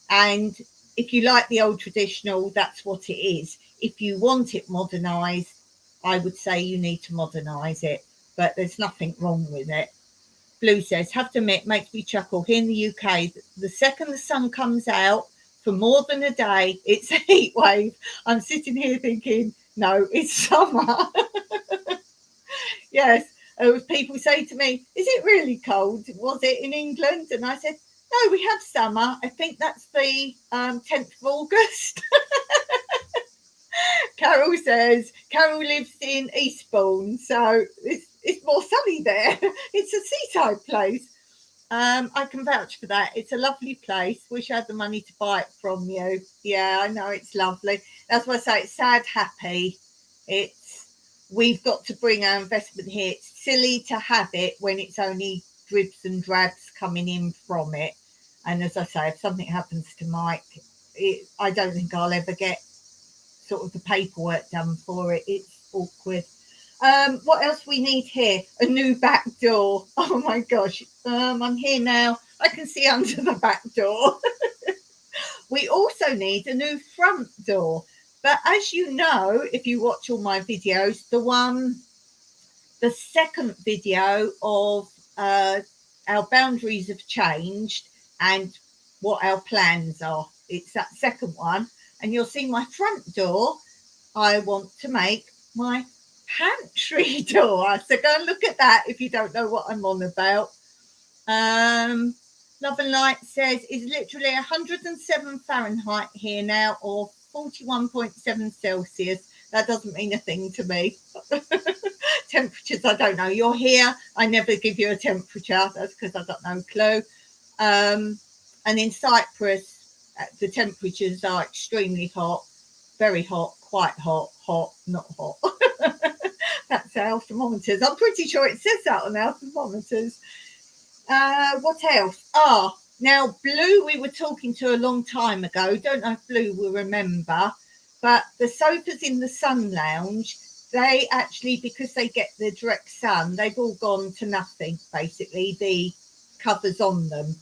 And if you like the old traditional, that's what it is. If you want it modernised, I would say you need to modernise it. But there's nothing wrong with it. Blue says, have to admit, makes me chuckle. Here in the UK, the second the sun comes out for more than a day, it's a heat wave. I'm sitting here thinking, no, it's summer. Yes, people say to me, is it really cold? Was it in England? And I said, no, we have summer. I think that's the 10th of August. Carol says Carol lives in Eastbourne, so it's more sunny there. It's a seaside place. I can vouch for that. It's a lovely place. Wish I had the money to buy it from you. Yeah, I know, it's lovely. That's why I say it's sad, happy. We've got to bring our investment here. It's silly to have it when it's only dribs and drabs coming in from it. And as I say, if something happens to Mike, I don't think I'll ever get sort of the paperwork done for it. It's awkward. What else we need here? A new back door. Oh my gosh. I'm here now. I can see under the back door. We also need a new front door. But as you know, if you watch all my videos, the second video of our boundaries have changed and what our plans are. It's that second one. And you'll see my front door. I want to make my pantry door. So go and look at that if you don't know what I'm on about. Love and Light says it's literally 107 Fahrenheit here now, or 41.7 Celsius. That doesn't mean a thing to me. Temperatures, I don't know. You're here. I never give you a temperature. That's because I've got no clue. And in Cyprus, the temperatures are extremely hot, very hot, quite hot, hot, not hot. That's our thermometers. I'm pretty sure it says that on our thermometers. What else? Now Blue, we were talking to a long time ago. Don't know if Blue will remember, but the sofas in the sun lounge, they actually, because they get the direct sun, they've all gone to nothing, basically. The covers on them,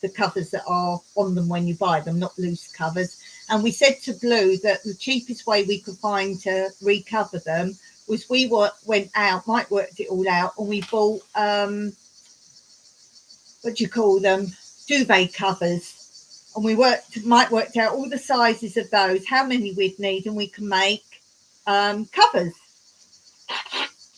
the covers that are on them when you buy them, not loose covers. And we said to Blue that the cheapest way we could find to recover them was we went out, Mike worked it all out, and we bought, what do you call them? Duvet covers. And Mike worked out all the sizes of those, how many we'd need, and we can make covers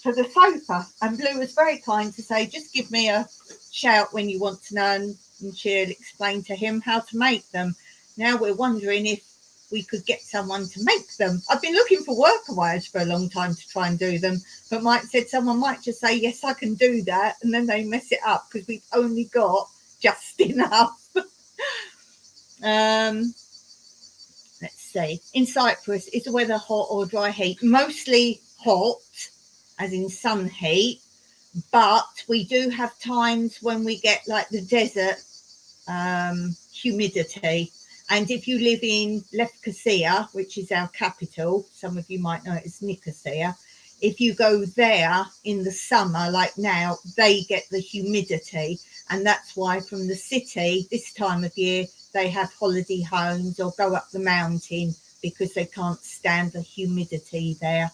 for the sofa. And Blue was very kind to say, just give me a shout when you want to know, and she'll explain to him how to make them. Now we're wondering if we could get someone to make them. I've been looking for workaways for a long time to try and do them, but Mike said someone might just say, yes, I can do that, and then they mess it up because we've only got just enough. Let's see. In Cyprus, is the weather hot or dry heat? Mostly hot, as in sun heat, but we do have times when we get like the desert humidity. And if you live in Lefkosia, which is our capital, some of you might know it as Nicosia, if you go there in the summer, like now, they get the humidity. And that's why from the city, this time of year, they have holiday homes or go up the mountain because they can't stand the humidity there.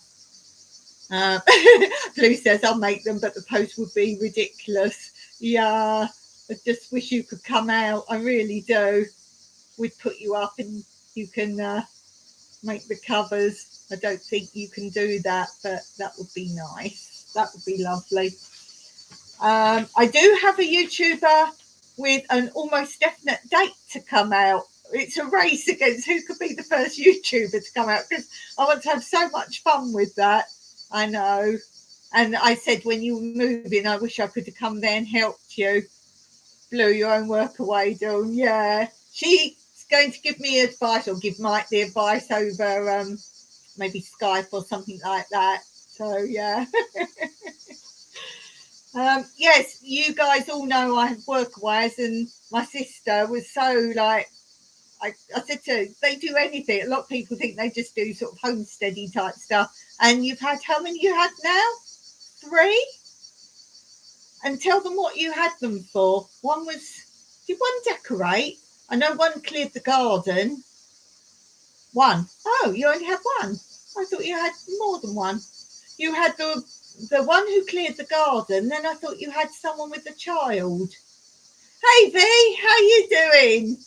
Blue says, I'll make them, but the post would be ridiculous. Yeah, I just wish you could come out. I really do. We'd put you up and you can make the covers. I don't think you can do that, but that would be nice. That would be lovely. I do have a YouTuber with an almost definite date to come out. It's a race against who could be the first YouTuber to come out, because I want to have so much fun with that. I know. And I said, when you were moving, I wish I could have come there and helped you. Blue, your own workaway, Dawn. Yeah. She's going to give me advice, or give Mike the advice over maybe Skype or something like that. So, yeah. Yes, you guys all know I have workaways, and my sister was so like, I said to her, they do anything. A lot of people think they just do sort of homesteady type stuff. And you've had, how many you had now? 3? And tell them what you had them for. One was, did one decorate? I know one cleared the garden. One. Oh, you only had one. I thought you had more than one. You had the one who cleared the garden. Then I thought you had someone with a child. Hey, V, how you doing?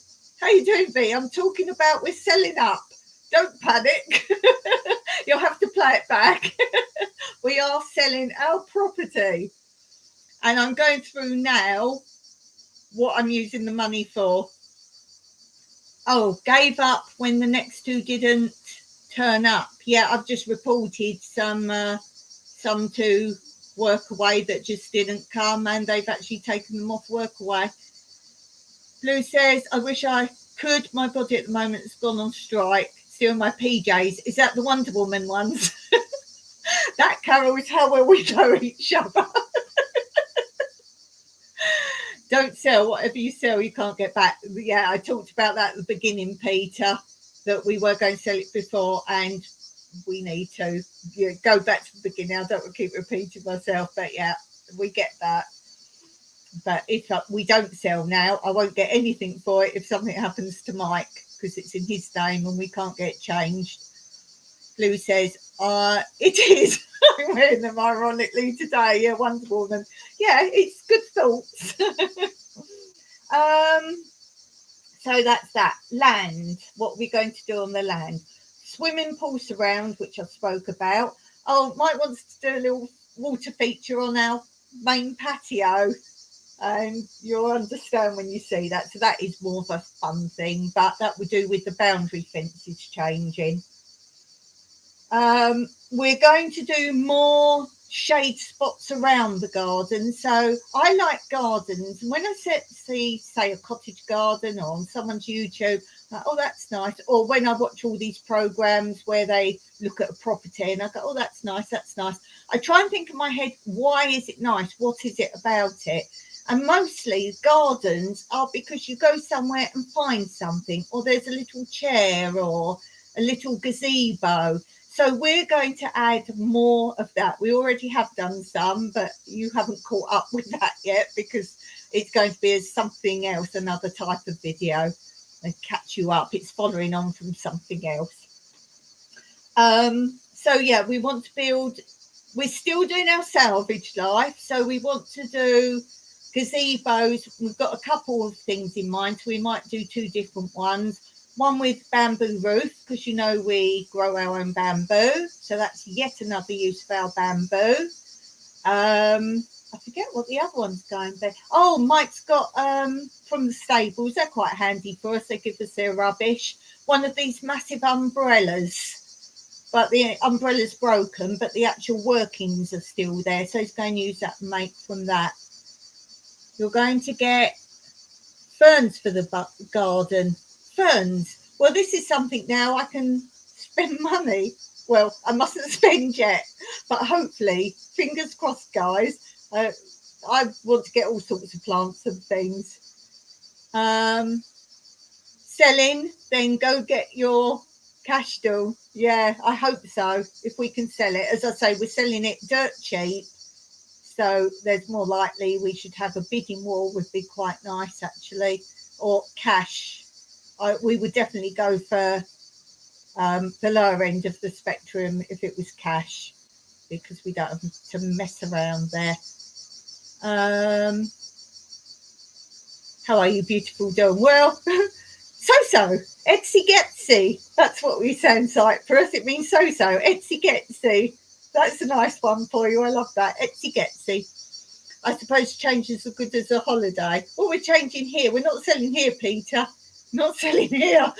How you doing, V? I'm talking about we're selling up. Don't panic. You'll have to play it back. We are selling our property. And I'm going through now what I'm using the money for. Oh, gave up when the next two didn't turn up. Yeah, I've just reported some to Workaway that just didn't come, and they've actually taken them off Workaway. Blue says, I wish I could. My body at the moment has gone on strike. Still in my PJs. Is that the Wonder Woman ones? That, Carol, is how well we know each other. Don't sell. Whatever you sell, you can't get back. Yeah, I talked about that at the beginning, Peter, that we were going to sell it before, and we need to go back to the beginning. I don't want to keep repeating myself, but yeah, we get that. But if we don't sell now, I won't get anything for it if something happens to Mike, because it's in his name and we can't get it changed. Blue says, it is. I'm wearing them ironically today. Yeah, Wonder Woman. Yeah, it's good thoughts. So that's that. Land. What are we going to do on the land? Swimming pool surround, which I spoke about. Oh, Mike wants to do a little water feature on our main patio. And you'll understand when you see that. So that is more of a fun thing, but that we do with the boundary fences changing. We're going to do more shade spots around the garden. So I like gardens. And when I see, say, a cottage garden or on someone's YouTube, like, oh, that's nice. Or when I watch all these programs where they look at a property and I go, oh, that's nice, that's nice. I try and think in my head, why is it nice? What is it about it? And mostly gardens are because you go somewhere and find something, or there's a little chair or a little gazebo. So we're going to add more of that. We already have done some, but you haven't caught up with that yet because it's going to be as something else, another type of video, and catch you up. It's following on from something else. So yeah, we want to build, we're still doing our salvage life. So we want to do gazebos. We've got a couple of things in mind. So we might do two different ones. One with bamboo roof, because you know we grow our own bamboo. So that's yet another use of our bamboo. I forget what the other one's going there. Oh, Mike's got from the stables. They're quite handy for us. They give us their rubbish. One of these massive umbrellas, but the umbrella's broken, but the actual workings are still there. So he's going to use that and make from that. You're going to get ferns for the garden. Ferns. Well, this is something now I can spend money. Well, I mustn't spend yet, but hopefully, fingers crossed, guys. I want to get all sorts of plants and things. Selling, then go get your cash deal. Yeah, I hope so. If we can sell it, as I say, we're selling it dirt cheap. So there's more likely we should have a bidding war, would be quite nice actually, or cash. We would definitely go for the lower end of the spectrum if it was cash, because we don't have to mess around there. How are you, beautiful Dawn? Well, so, Etsy Getsy. That's what we say in Cyprus. It means so. Etsy Getsy. That's a nice one for you. I love that. Etsy Getsy. I suppose change is as good as a holiday. Well, we're changing here. We're not selling here, Peter. Not selling here.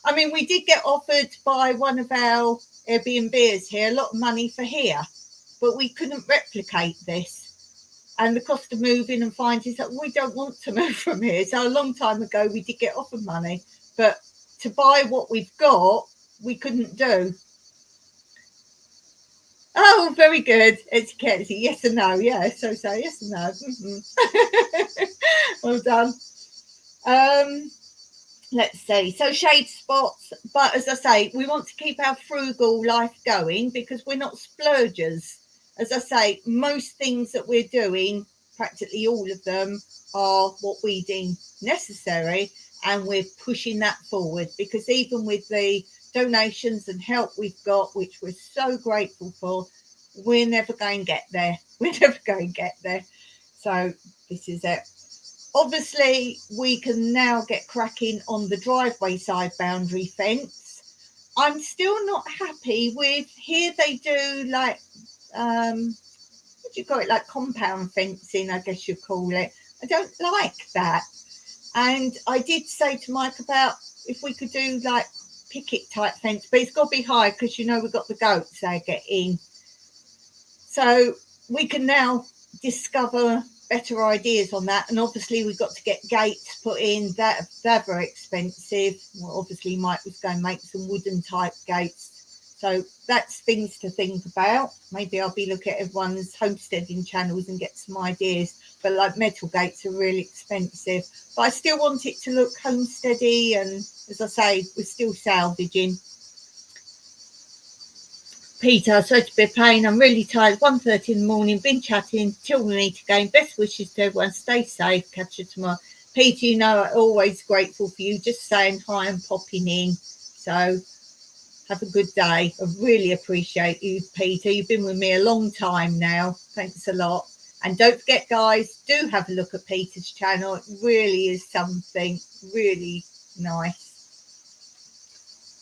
I mean, we did get offered by one of our Airbnbs here a lot of money for here, but we couldn't replicate this. And the cost of moving and finding that we don't want to move from here. So a long time ago, we did get offered money, but to buy what we've got, we couldn't do. Oh, very good. It's Kenzie. Yes and no. Yeah, so yes and no. Mm-hmm. Well done. Let's see. So shade spots, but as I say, we want to keep our frugal life going because we're not splurgers. As I say, most things that we're doing, practically all of them, are what we deem necessary, and we're pushing that forward because even with the donations and help we've got, which we're so grateful for, we're never going to get there. We're never going to get there. So this is it. Obviously, we can now get cracking on the driveway side boundary fence. I'm still not happy with here. They do like, what do you call it? Like compound fencing, I guess you call it. I don't like that. And I did say to Mike about if we could do like picket type fence, but it's got to be high because, you know, we've got the goats they get in. So we can now discover better ideas on that. And obviously we've got to get gates put in. They're very expensive. Well, obviously Mike was going to make some wooden type gates. So that's things to think about. Maybe I'll be looking at everyone's homesteading channels and get some ideas. But like metal gates are really expensive. But I still want it to look homesteady. And as I say, we're still salvaging. Peter, sorry to be a pain. I'm really tired. 1:30 in the morning. Been chatting. Children need to go. Best wishes to everyone. Stay safe. Catch you tomorrow. Peter, you know, I'm always grateful for you just saying hi and popping in. So have a good day. I really appreciate you, Peter. You've been with me a long time now. Thanks a lot. And don't forget, guys, do have a look at Peter's channel. It really is something really nice.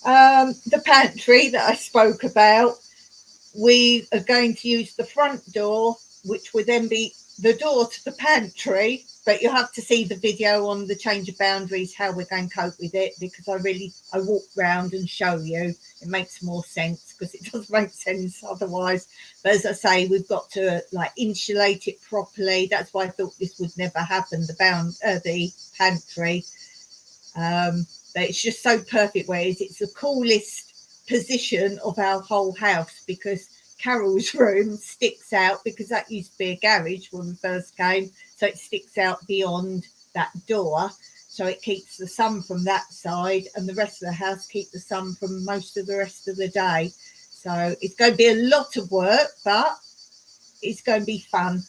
The pantry that I spoke about, we are going to use the front door, which would then be the door to the pantry. But you'll have to see the video on the change of boundaries, how we're going to cope with it, because I walk round and show you. It makes more sense because it doesn't make sense otherwise. But as I say, we've got to like insulate it properly. That's why I thought this would never happen, the pantry. But it's just so perfect where it is. It's the coolest position of our whole house because Carol's room sticks out because that used to be a garage when we first came. So it sticks out beyond that door. So it keeps the sun from that side and the rest of the house keep the sun from most of the rest of the day. So it's going to be a lot of work, but it's going to be fun.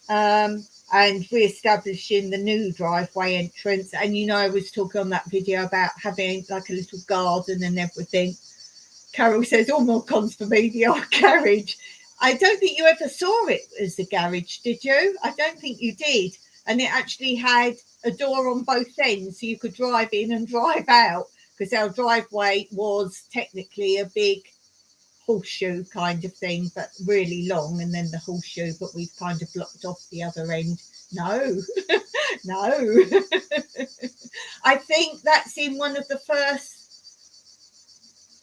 And re-establishing the new driveway entrance. And, you know, I was talking on that video about having like a little garden and everything. Carol says, all more cons for me, the old garage. I don't think you ever saw it as a garage, did you? I don't think you did. And it actually had a door on both ends, so you could drive in and drive out, because our driveway was technically a big horseshoe kind of thing, but really long, and then the horseshoe, but we've kind of blocked off the other end. No, no. I think that's in one of the first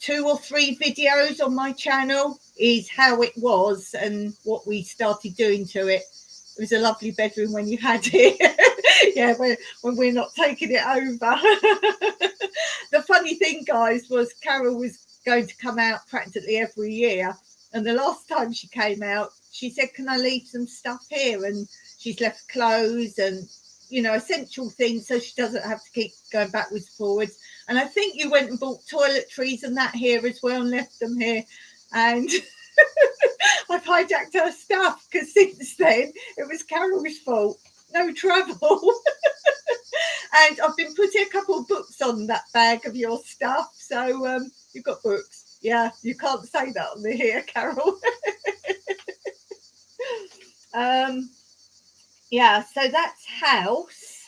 2 or 3 videos on my channel is how it was and what we started doing to it. It was a lovely bedroom when you had it. Yeah, when we're not taking it over. The funny thing, guys, was Carol was going to come out practically every year. And the last time she came out, she said, can I leave some stuff here? And she's left clothes and, you know, essential things so she doesn't have to keep going backwards and forwards. And I think you went and bought toiletries and that here as well and left them here. And I've hijacked her stuff because since then it was Carol's fault. No trouble. And I've been putting a couple of books on that bag of your stuff. So you've got books. Yeah, you can't say that on the here, Carol. Yeah, so that's house.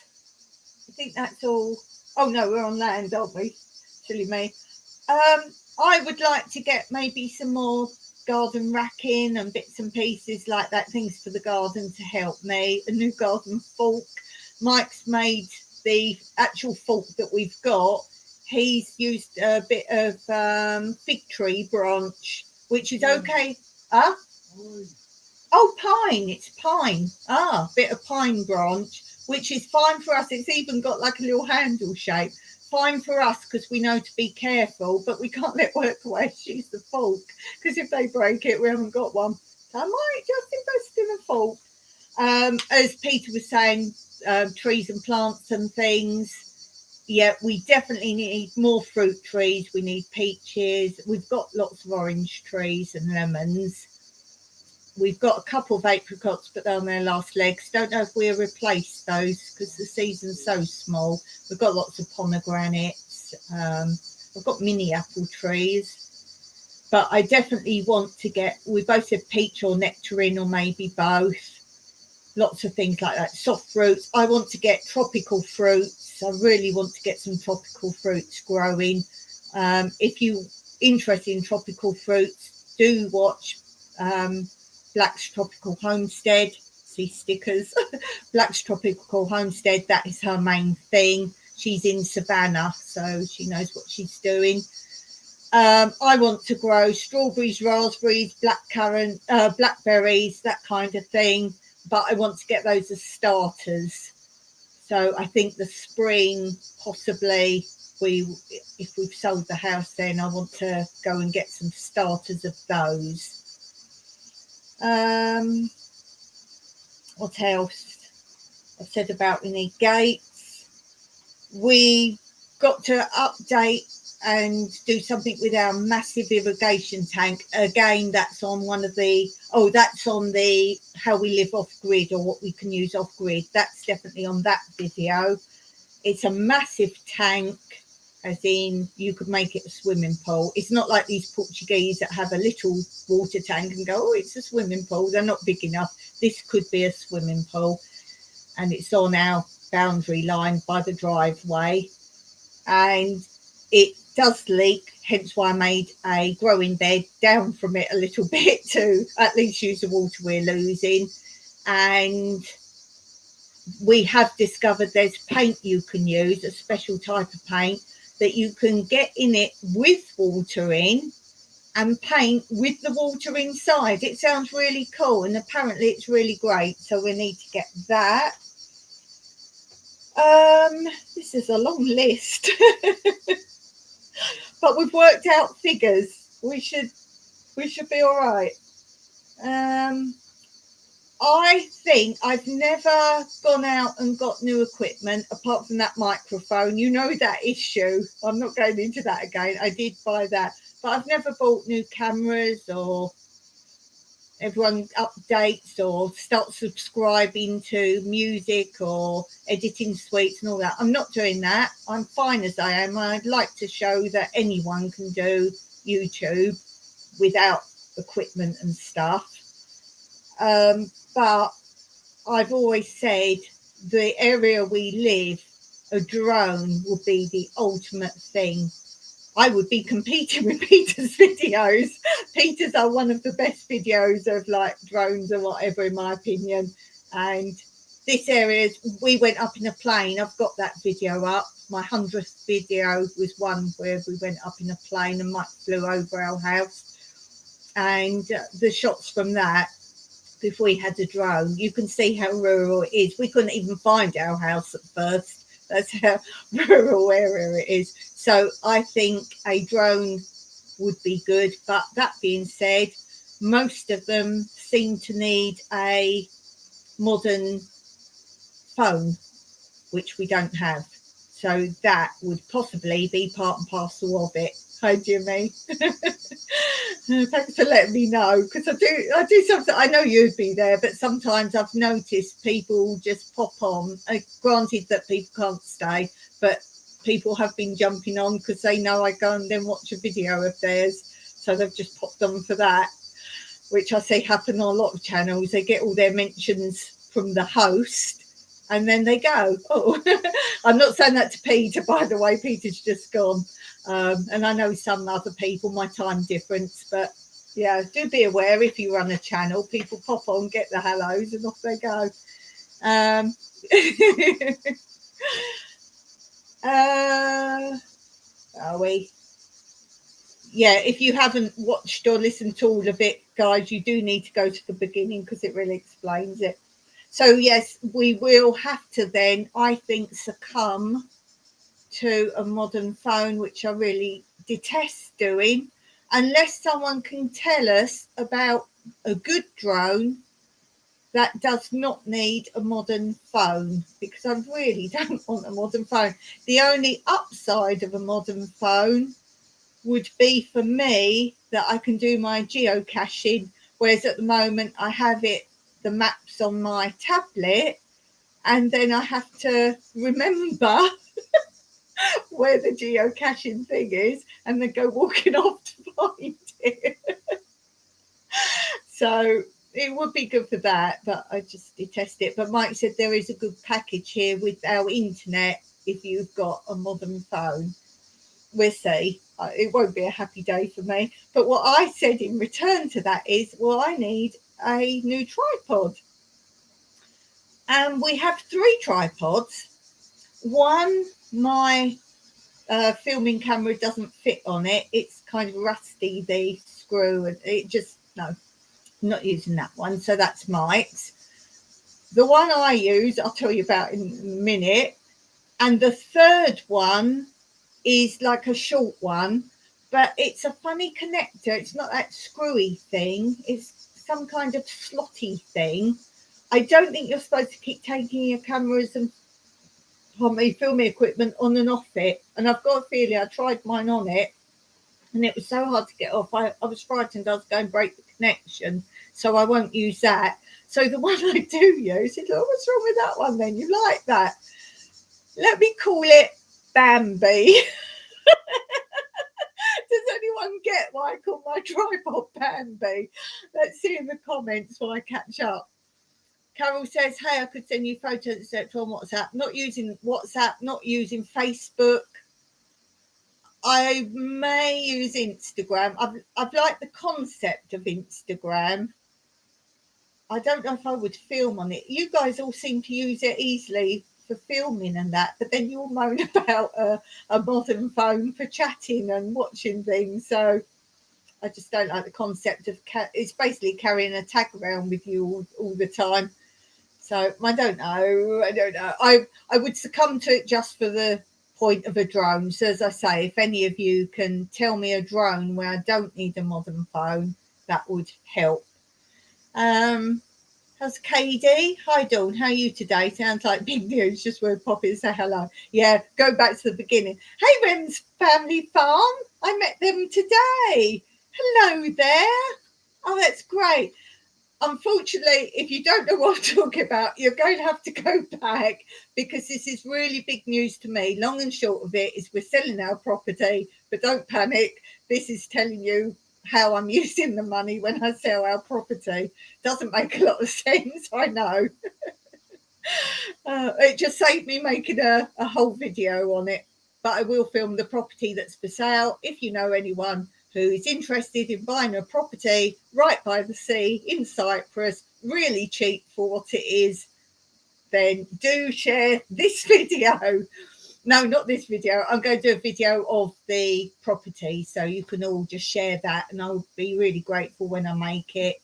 I think that's all. Oh no, we're on land, aren't we? Silly me. I would like to get maybe some more garden racking and bits and pieces like that, things for the garden to help me. A new garden fork. Mike's made the actual fork that we've got. He's used a bit of fig tree branch, which is okay. Huh? Oh, pine. It's pine. Bit of pine branch, which is fine for us. It's even got like a little handle shape. Fine for us because we know to be careful, but we can't let Workaway use the fork because if they break it, we haven't got one. So I might just invest in a fork. As Peter was saying, trees and plants and things. Yeah, we definitely need more fruit trees. We need peaches. We've got lots of orange trees and lemons. We've got a couple of apricots, but they're on their last legs. Don't know if we'll replace those because the season's so small. We've got lots of pomegranates. I've got mini apple trees. But I definitely want to get, we both said peach or nectarine or maybe both. Lots of things like that. Soft fruits. I want to get tropical fruits. I really want to get some tropical fruits growing. If you're interested in tropical fruits, do watch Black's Tropical Homestead. See stickers. Black's Tropical Homestead, that is her main thing. she's in Savannah, so she knows what she's doing. I want to grow strawberries, raspberries, blackberries, that kind of thing, but I want to get those as starters. So I think the spring, possibly, if we've sold the house, then I want to go and get some starters of those. What else? I said about we need gates. We got to update and do something with our massive irrigation tank. Again, that's on that's on the how we live off grid, or what we can use off grid. That's definitely on that video. It's a massive tank, as in you could make it a swimming pool. It's not like these Portuguese that have a little water tank and go, oh, it's a swimming pool. They're not big enough. This could be a swimming pool, and it's on our boundary line by the driveway, and it does leak, hence why I made a growing bed down from it a little bit to at least use the water we're losing. And we have discovered there's paint you can use, a special type of paint that you can get in it with water in and paint with the water inside. It sounds really cool, and apparently it's really great, so we need to get that. This is a long list. But we've worked out figures. We should be all right. I think I've never gone out and got new equipment apart from that microphone. You know that issue. I'm not going into that again. I did buy that, but I've never bought new cameras, or everyone updates or start subscribing to music or editing suites and all that. I'm not doing that. I'm fine as I am. I'd like to show that anyone can do YouTube without equipment and stuff. But I've always said the area we live, a drone would be the ultimate thing. I would be competing with Peter's videos. Peter's are one of the best videos of like drones or whatever, in my opinion. And this area, we went up in a plane. I've got that video up. My 100th video was one where we went up in a plane and Mike flew over our house. And the shots from that, if we had a drone, you can see how rural it is. We couldn't even find our house at first. That's how rural area it is. So I think a drone would be good. But that being said, most of them seem to need a modern phone, which we don't have. So that would possibly be part and parcel of it. Hi, Jimmy. Thanks for letting me know, because I do something. I know you'd be there, but sometimes I've noticed people just pop on. Granted that people can't stay, but people have been jumping on because they know I go and then watch a video of theirs, so they've just popped on for that, which I see happen on a lot of channels. They get all their mentions from the host, and then they go. Oh, I'm not saying that to Peter, by the way. Peter's just gone. And I know some other people, my time difference, but yeah, do be aware if you run a channel, people pop on, get the hellos, and off they go. Are we? Yeah, if you haven't watched or listened to all of it, guys, you do need to go to the beginning because it really explains it. So yes, we will have to then, I think, succumb to a modern phone, which I really detest doing, unless someone can tell us about a good drone that does not need a modern phone, because I really don't want a modern phone. The only upside of a modern phone would be for me that I can do my geocaching, whereas at the moment I have the maps on my tablet, and then I have to remember where the geocaching thing is and then go walking off to find it. So it would be good for that, but I just detest it. But Mike said there is a good package here with our internet if you've got a modern phone. We'll see. It won't be a happy day for me. But what I said in return to that is, well, I need a new tripod. And we have 3 tripods. One my filming camera doesn't fit on it. It's kind of rusty, the screw, and it just, no, I'm not using that one. So that's Mike's. The one I use, I'll tell you about in a minute. And the third one is like a short one, but it's a funny connector. It's not that screwy thing. It's some kind of slotty thing. I don't think you're supposed to keep taking your cameras and filming equipment on and off it. And I've got a feeling I tried mine on it and it was so hard to get off. I was frightened I was going to break the connection, so I won't use that. So the one I do use is, oh, what's wrong with that one then? You like that? Let me call it Bambi. Does anyone get why I call my tripod Bambi? Let's see in the comments while I catch up. Carol says, hey, I could send you photos, etc. on WhatsApp. Not using WhatsApp, not using Facebook. I may use Instagram. I've liked the concept of Instagram. I don't know if I would film on it. You guys all seem to use it easily for filming and that, but then you'll moan about a modern phone for chatting and watching things. So I just don't like the concept of it's basically carrying a tag around with you all the time. So I don't know. I would succumb to it just for the point of a drone. So as I say, if any of you can tell me a drone where I don't need a modern phone, that would help. How's Katie? Hi Dawn, how are you today? Sounds like big news. Just word pop in and say hello. Yeah, go back to the beginning. Hey Rem's family farm. I met them today. Hello there. Oh, that's great. Unfortunately, if you don't know what I'm talking about, you're going to have to go back because this is really big news to me. Long and short of it is we're selling our property, but don't panic. This is telling you how I'm using the money when I sell our property. Doesn't make a lot of sense, I know. It just saved me making a whole video on it. But I will film the property that's for sale. If you know anyone who is interested in buying a property right by the sea in Cyprus, really cheap for what it is, then do share this video. No, not this video. I'm going to do a video of the property, so you can all just share that, and I'll be really grateful when I make it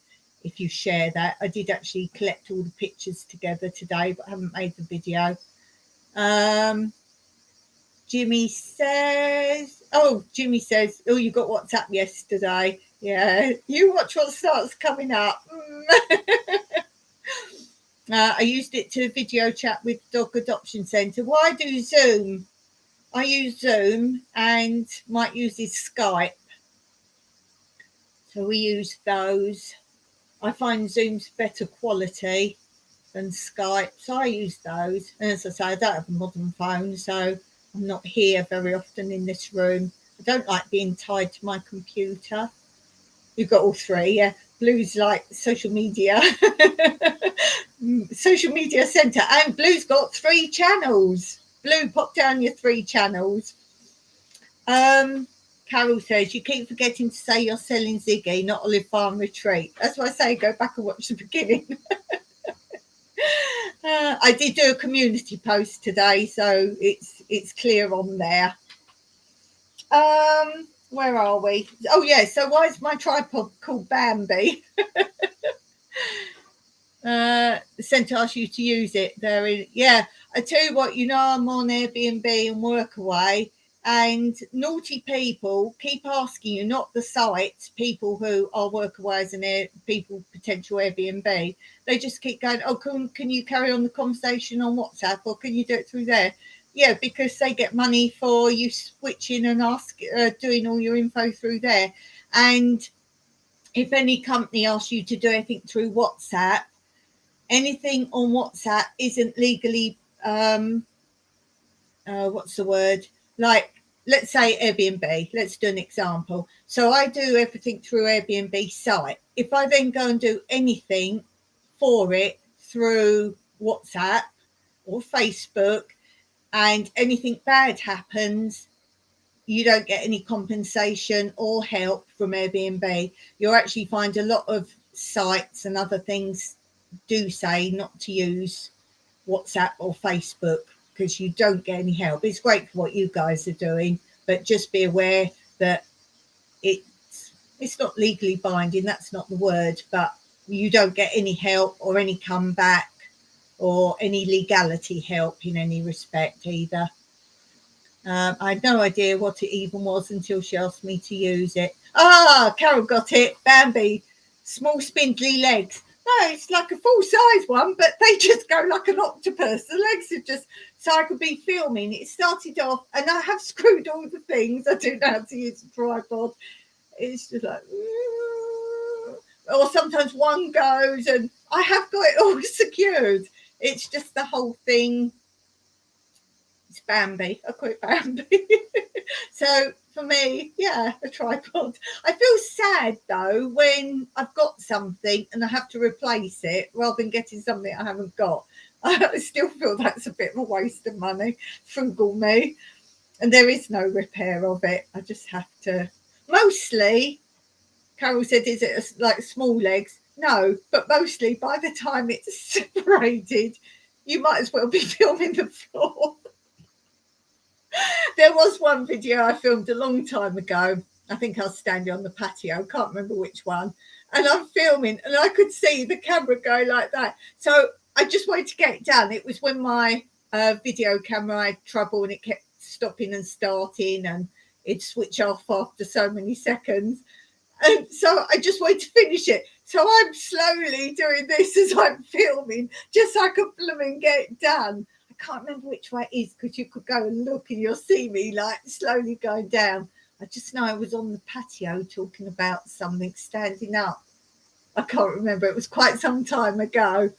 if you share that. I did actually collect all the pictures together today, but I haven't made the video. Jimmy says, oh, you got WhatsApp yesterday. Yeah, you watch what starts coming up. I used it to video chat with Dog Adoption Centre. Why do Zoom? I use Zoom and might use this Skype. So we use those. I find Zoom's better quality than Skype, so I use those. And as I say, I don't have a modern phone, so I'm not here very often in this room. I don't like being tied to my computer. You've got all three, yeah. Blue's like social media, social media centre, and Blue's got 3 channels. Blue, pop down your 3 channels. Carol says, you keep forgetting to say you're selling Ziggy, not Olive Farm Retreat. That's why I say go back and watch the beginning. I did do a community post today, so it's clear on there. Where are we? Oh yeah, so why is my tripod called Bambi? Centre asked you to use it. Yeah, I tell you what, I'm on Airbnb and Workaway, and naughty people keep asking you, not the sites, people who are Workaways and people potential Airbnb. They just keep going, oh, can you carry on the conversation on WhatsApp, or can you do it through there? Yeah, because they get money for you switching and doing all your info through there. And if any company asks you to do anything through WhatsApp, anything on WhatsApp isn't legally, what's the word? Like, let's say Airbnb. Let's do an example. So I do everything through Airbnb site. If I then go and do anything for it through WhatsApp or Facebook, and anything bad happens, you don't get any compensation or help from Airbnb. You'll actually find a lot of sites and other things do say not to use WhatsApp or Facebook. because you don't get any help. It's great for what you guys are doing, but just be aware that it's not legally binding, that's not the word, but you don't get any help or any comeback or any legality help in any respect either. I had no idea what it even was until she asked me to use it. Carol got it. Bambi, small spindly legs. No, it's like a full-size one, but they just go like an octopus. The legs are just, so I could be filming. It started off, and I have screwed all the things. I don't know how to use a tripod. It's just like, or sometimes one goes, and I have got it all secured. It's just the whole thing. It's Bambi. I call it Bambi. So for me, yeah, a tripod. I feel sad though when I've got something and I have to replace it rather than getting something I haven't got. I still feel that's a bit of a waste of money. Frugal me. And there is no repair of it. I just have to. Mostly, Carol said, is it like small legs? No, but mostly by the time it's separated, you might as well be filming the floor. There was one video I filmed a long time ago. I think I was standing on the patio. Can't remember which one. And I'm filming and I could see the camera go like that. So I just wanted to get it done. It was when my video camera had trouble and it kept stopping and starting and it'd switch off after so many seconds. And so I just wanted to finish it. So I'm slowly doing this as I'm filming, just so I could blooming get it done. I can't remember which way it is because you could go and look and you'll see me like slowly going down. I just know I was on the patio talking about something, standing up. I can't remember. It was quite some time ago.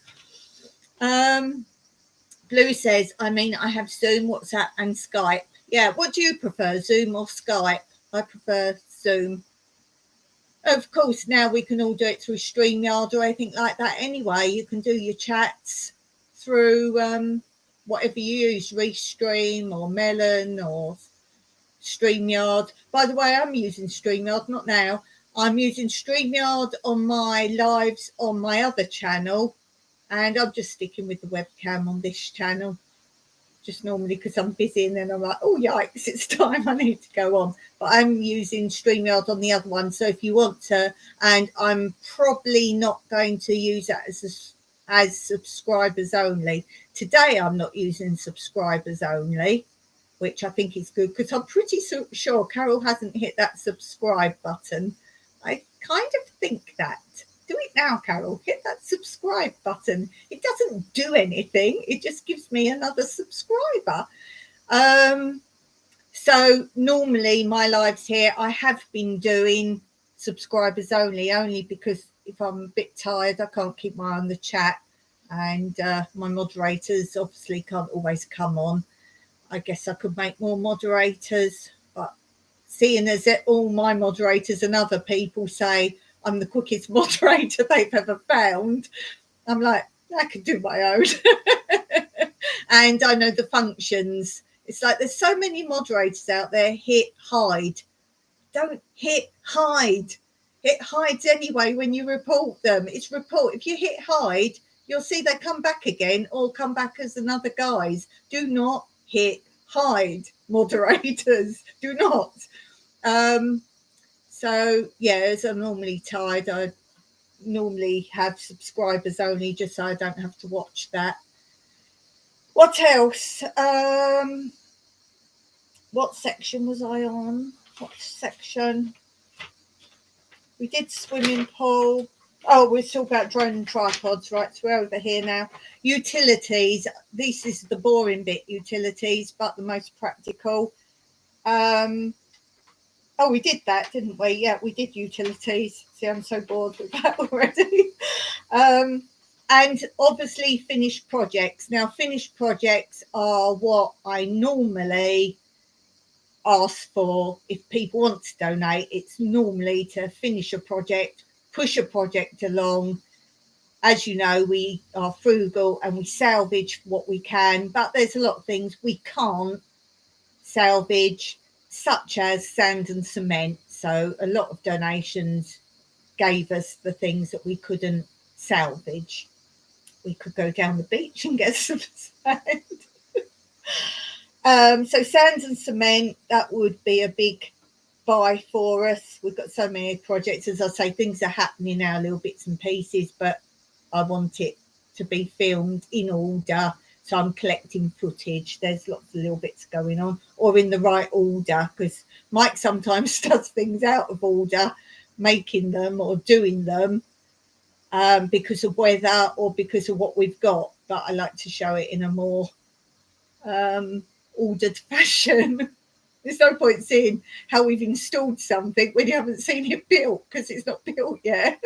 Blue says, I have Zoom, WhatsApp and Skype. Yeah, what do you prefer, Zoom or Skype? I prefer Zoom. Of course, now we can all do it through StreamYard or anything like that anyway. You can do your chats through whatever you use, Restream or Melon or StreamYard. By the way, I'm using StreamYard, not now. I'm using StreamYard on my lives on my other channel, and I'm just sticking with the webcam on this channel. Just normally because I'm busy and then I'm like, oh, yikes, it's time, I need to go on. But I'm using StreamYard on the other one. So if you want to, and I'm probably not going to use that as subscribers only. Today, I'm not using subscribers only, which I think is good because I'm pretty sure Carol hasn't hit that subscribe button. I kind of think that. Do it now, Carol. Hit that subscribe button. It doesn't do anything. It just gives me another subscriber. So normally my lives here, I have been doing subscribers only because if I'm a bit tired, I can't keep my eye on the chat. And my moderators obviously can't always come on. I guess I could make more moderators. But seeing as all my moderators and other people say, I'm the quickest moderator they've ever found, I'm like, I could do my own. And I know the functions. It's like there's so many moderators out there. Hit hide. Don't hit hide. It hides anyway when you report them. It's report. If you hit hide, you'll see they come back again or come back as another guise. Do not hit hide, moderators. Do not. So, yeah, as I'm normally tired, I normally have subscribers only just so I don't have to watch that. What else? What section was I on? What section? We did swimming pool. Oh, we're talking about drone and tripods, right? So we're over here now. Utilities. This is the boring bit, utilities, but the most practical. Oh, we did that, didn't we? Yeah, we did utilities. See, I'm so bored with that already. And obviously finished projects. Now, finished projects are what I normally ask for if people want to donate. It's normally to finish a project, push a project along. As you know, we are frugal and we salvage what we can, but there's a lot of things we can't salvage, such as sand and cement. So a lot of donations gave us the things that we couldn't salvage. We could go down the beach and get some sand. So sands and cement, that would be a big buy for us. We've got so many projects. As I say, things are happening now, little bits and pieces, but I want it to be filmed in order. So I'm collecting footage. There's lots of little bits going on, or in the right order, because Mike sometimes does things out of order, making them or doing them because of weather or because of what we've got. But I like to show it in a more ordered fashion. There's no point seeing how we've installed something when you haven't seen it built, because it's not built yet.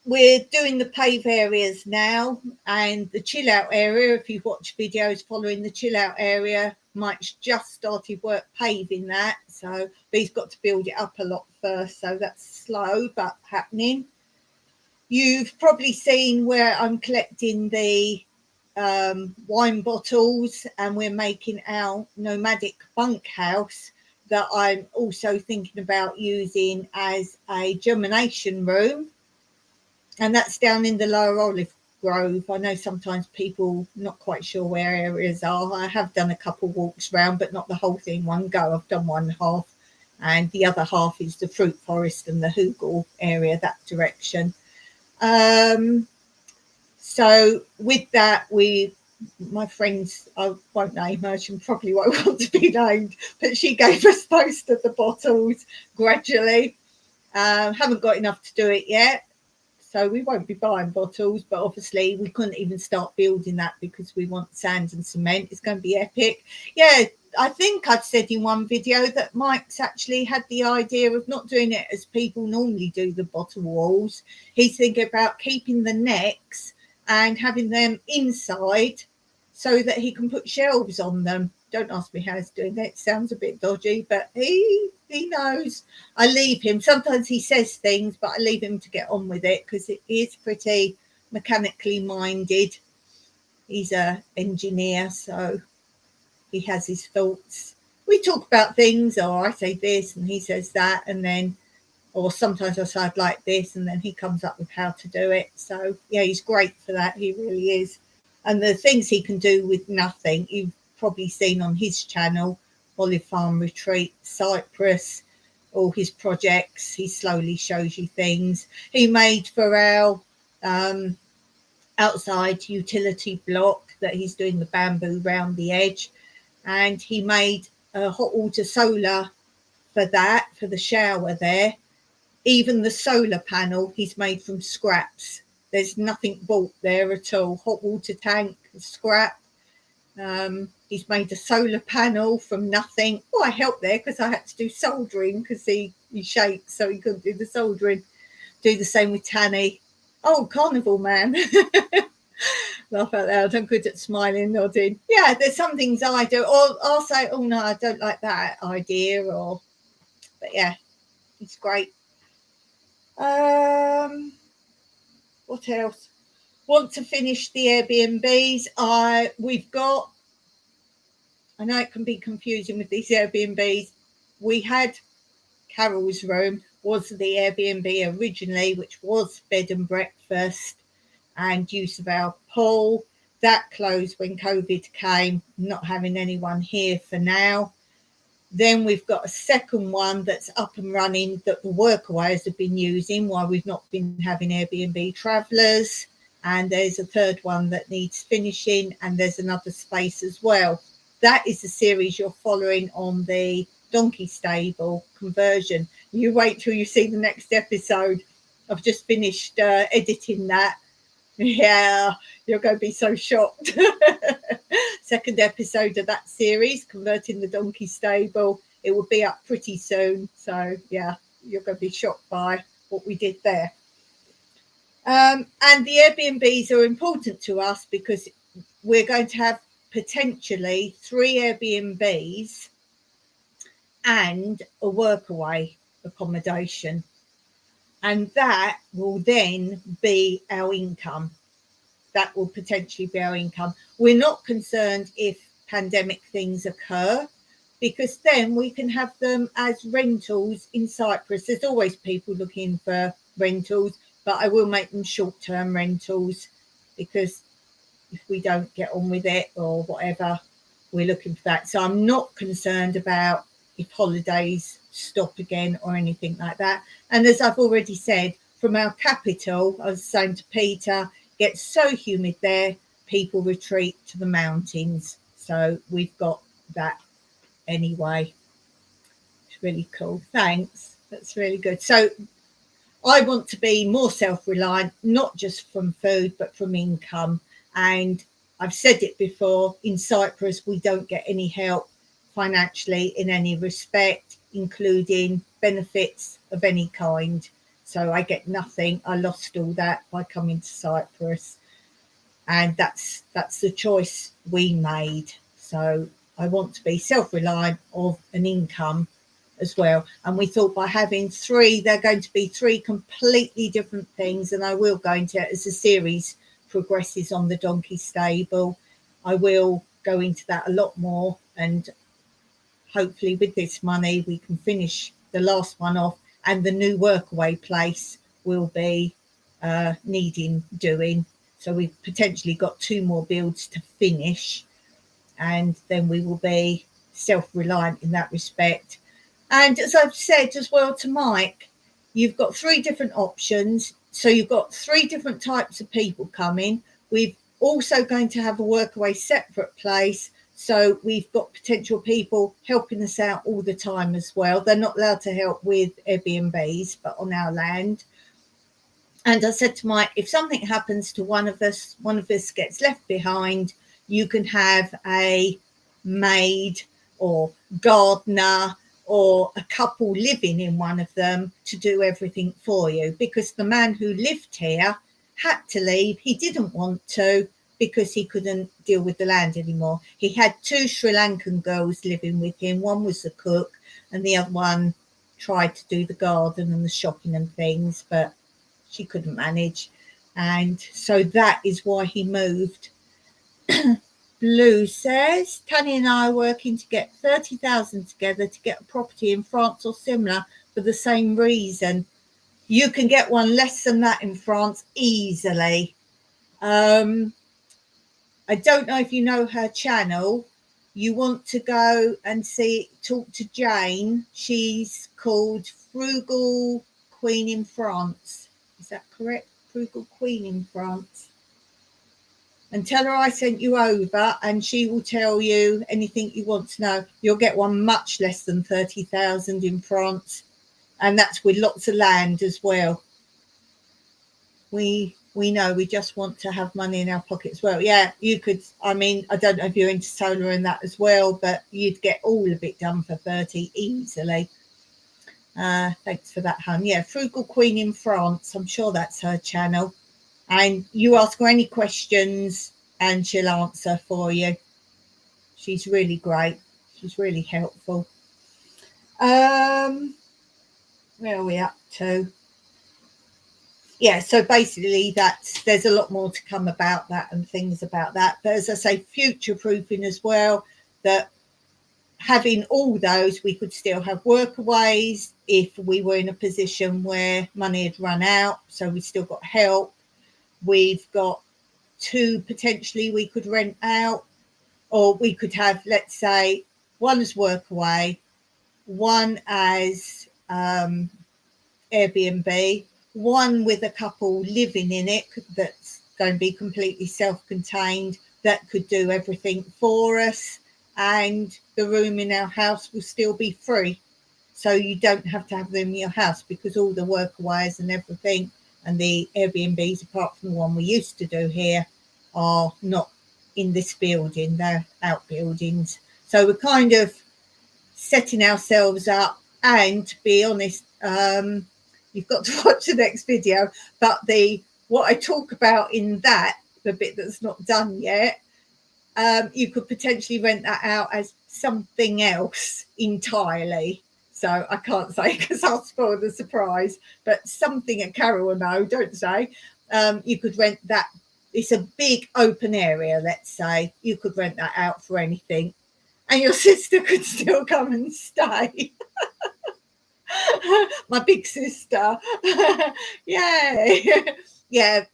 We're doing the pave areas now, and the chill out area, if you've watched videos following the chill out area, Mike's just started work paving that, but he's got to build it up a lot first, so that's slow but happening. You've probably seen where I'm collecting the wine bottles, and we're making our nomadic bunkhouse that I'm also thinking about using as a germination room, and that's down in the Lower Olive Grove. I know sometimes people not quite sure where areas are. I have done a couple walks round, but not the whole thing one go. I've done one half, and the other half is the fruit forest and the Hoogle area, that direction. So with that, my friends, I won't name her, she probably won't want to be named, but she gave us most of the bottles gradually. Haven't got enough to do it yet, so we won't be buying bottles, but obviously we couldn't even start building that because we want sand and cement. It's going to be epic. Yeah, I think I've said in one video that Mike's actually had the idea of not doing it as people normally do the bottle walls. He's thinking about keeping the necks and having them inside so that he can put shelves on them. Don't ask me how he's doing that. It sounds a bit dodgy, but he knows. I leave him. Sometimes he says things, but I leave him to get on with it because it is pretty mechanically minded. He's an engineer, so he has his thoughts. We talk about things, or I say this and he says that, and then, or sometimes I say I'd like this, and then he comes up with how to do it. So yeah, he's great for that. He really is. And the things he can do with nothing, you've probably seen on his channel, Olive Farm Retreat, Cyprus, all his projects. He slowly shows you things. He made for our outside utility block that he's doing the bamboo round the edge, and he made a hot water solar for that, for the shower there. Even the solar panel he's made from scraps. There's nothing bought there at all. Hot water tank, scrap. He's made a solar panel from nothing. Oh, I helped there because I had to do soldering because he shakes, so he couldn't do the soldering. Do the same with Tanny. Oh, carnival man. Laugh out loud. I'm good at smiling, nodding. Yeah, there's some things I do. Or I'll say, oh no, I don't like that idea. But yeah, it's great. What else? Want to finish the Airbnbs. We've got, I know it can be confusing with these Airbnbs. We had Carol's room was the Airbnb originally, which was bed and breakfast and use of our pool. That closed when COVID came, not having anyone here for now. Then we've got a second one that's up and running that the workaways have been using while we've not been having Airbnb travellers. And there's a third one that needs finishing, and there's another space as well. That is the series you're following on the donkey stable conversion. You wait till you see the next episode. I've just finished editing that. Yeah, you're going to be so shocked. Second episode of that series, converting the donkey stable. It will be up pretty soon. So yeah, you're going to be shocked by what we did there. And the Airbnbs are important to us because we're going to have potentially 3 Airbnbs and a workaway accommodation. And that will then be our income. That will potentially be our income. We're not concerned if pandemic things occur, because then we can have them as rentals in Cyprus. There's always people looking for rentals, but I will make them short-term rentals because if we don't get on with it or whatever, we're looking for that. So I'm not concerned about if holidays stop again or anything like that. And as I've already said, from our capital, I was saying to Peter, gets so humid there, people retreat to the mountains. So we've got that anyway. It's really cool. Thanks. That's really good. So I want to be more self-reliant, not just from food, but from income. And I've said it before, in Cyprus, we don't get any help financially in any respect, including benefits of any kind. So I get nothing. I lost all that by coming to Cyprus. And that's the choice we made. So I want to be self-reliant of an income as well. And we thought by having three, they're going to be three completely different things. And I will go into it as the series progresses on the donkey stable. I will go into that a lot more. And hopefully with this money, we can finish the last one off. And the new workaway place will be needing doing. So we've potentially got 2 more builds to finish. And then we will be self-reliant in that respect. And as I've said as well to Mike, you've got 3 different options. So you've got 3 different types of people coming. We're also going to have a workaway separate place. So we've got potential people helping us out all the time as well. They're not allowed to help with Airbnbs, but on our land. And I said to Mike, if something happens to one of us gets left behind, you can have a maid or gardener or a couple living in one of them to do everything for you. Because the man who lived here had to leave. He didn't want to because he couldn't deal with the land anymore. He had 2 Sri Lankan girls living with him. One was the cook and the other one tried to do the garden and the shopping and things, but she couldn't manage. And so that is why he moved. Blue says, Tanya and I are working to get 30,000 together to get a property in France or similar for the same reason. You can get one less than that in France easily. I don't know if you know her channel. You want to go and talk to Jane. She's called Frugal Queen in France. Is that correct? Frugal Queen in France. And tell her I sent you over and she will tell you anything you want to know. You'll get one much less than 30,000 in France. And that's with lots of land as well. We know we just want to have money in our pocket as well. Yeah, you could, I mean, I don't know if you're into solar and that as well, but you'd get all of it done for 30 easily. Thanks for that, hun. Yeah, Frugal Queen in France. I'm sure that's her channel. And you ask her any questions and she'll answer for you. She's really great. She's really helpful. Where are we up to? Yeah, so basically there's a lot more to come about that and things about that. But as I say, future proofing as well, that having all those, we could still have workaways if we were in a position where money had run out. So we still got help. We've got 2 potentially we could rent out, or we could have, let's say, one as workaway, one as Airbnb, one with a couple living in it that's going to be completely self-contained, that could do everything for us, and the room in our house will still be free. So you don't have to have them in your house, because all the workaways and everything and the Airbnbs, apart from the one we used to do here, are not in this building, they're outbuildings. So we're kind of setting ourselves up. And to be honest, you've got to watch the next video, but what I talk about in that, the bit that's not done yet, you could potentially rent that out as something else entirely. So I can't say because I'll spoil the surprise, but something at Carol will know, don't say. You could rent that. It's a big open area, let's say. You could rent that out for anything. And your sister could still come and stay. My big sister. Yeah. Yeah,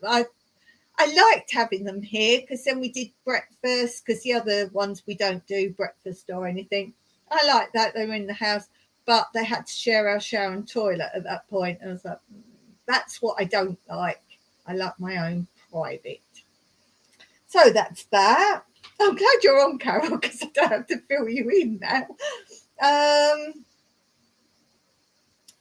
I liked having them here because then we did breakfast, because the other ones we don't do breakfast or anything. I like that they were in the house, but they had to share our shower and toilet at that point. And I was like, that's what I don't like. I like my own private. So that's that. I'm glad you're on, Carol, because I don't have to fill you in now.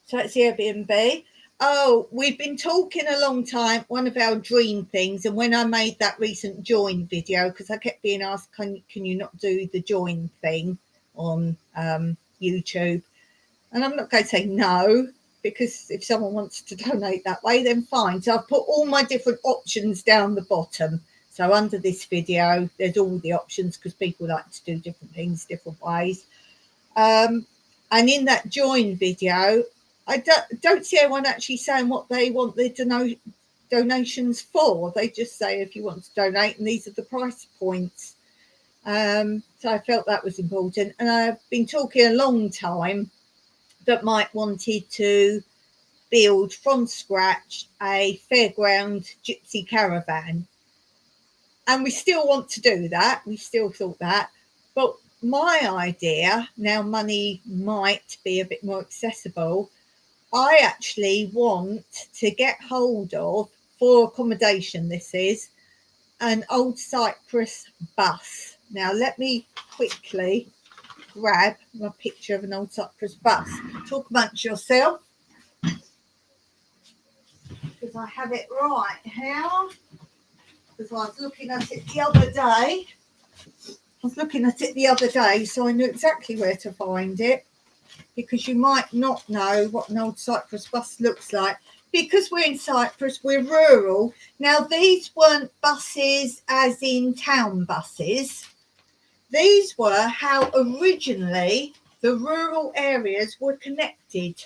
So it's the Airbnb. Oh, we've been talking a long time, one of our dream things, and when I made that recent join video, because I kept being asked, can you not do the join thing on YouTube? And I'm not going to say no, because if someone wants to donate that way, then fine. So I've put all my different options down the bottom. So under this video, there's all the options, because people like to do different things different ways. And in that join video, I don't see anyone actually saying what they want the donations for. They just say if you want to donate, and these are the price points. So I felt that was important. And I've been talking a long time that Mike wanted to build from scratch a fairground gypsy caravan. And we still want to do that. We still thought that. But my idea, now money might be a bit more accessible, I actually want to get hold of, for accommodation this is, an old Cyprus bus. Now let me quickly grab my picture of an old Cyprus bus. Talk amongst yourself, because I have it right here, because I was looking at it the other day. So I knew exactly where to find it, because you might not know what an old Cyprus bus looks like. Because we're in Cyprus, we're rural. Now, these weren't buses as in town buses. These were how originally the rural areas were connected.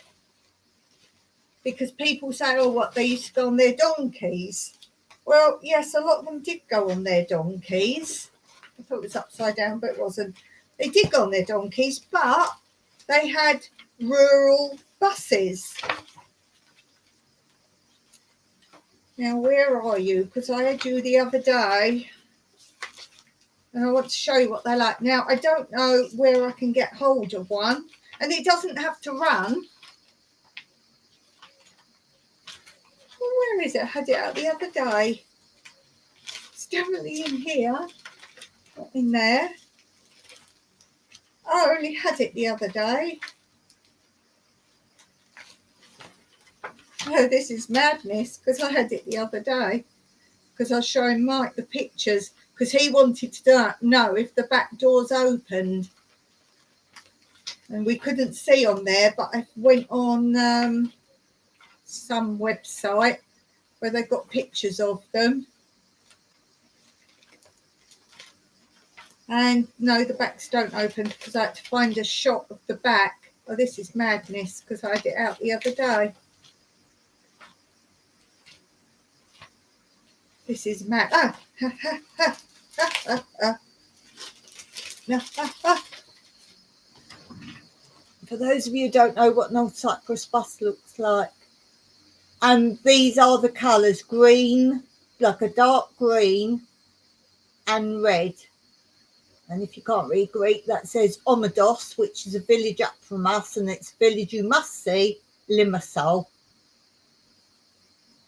Because people say, oh, what, they used to go on their donkeys. Well, yes, a lot of them did go on their donkeys. I thought it was upside down, but it wasn't. They did go on their donkeys, but they had rural buses. Now, where are you? Because I had you the other day, and I want to show you what they're like. Now, I don't know where I can get hold of one, and it doesn't have to run. Well, where is it? I had it out the other day. It's definitely in here, not in there. I only had it the other day. Oh, this is madness, because I had it the other day, because I was showing Mike the pictures, because he wanted to know if the back doors opened. And we couldn't see on there, but I went on some website where they got pictures of them. And no, the backs don't open, because I had to find a shot of the back. Oh, this is madness, because I had it out the other day. This is mad. For those of you who don't know what an old Cyprus bus looks like, and these are the colours: green, like a dark green, and red. And if you can't read Greek, that says Omedos, which is a village up from us, and it's a village you must see, Limassol.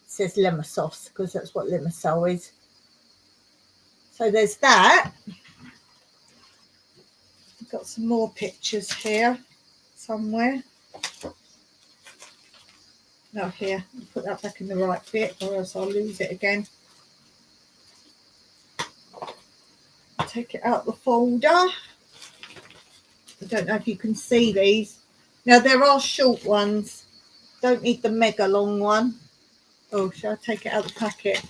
It says Limassos, because that's what Limassol is. So there's that. I've got some more pictures here somewhere. No, here. I'll put that back in the right bit, or else I'll lose it again. I'll take it out the folder. I don't know if you can see these. Now, there are short ones. Don't need the mega long one. Oh, shall I take it out of the packet?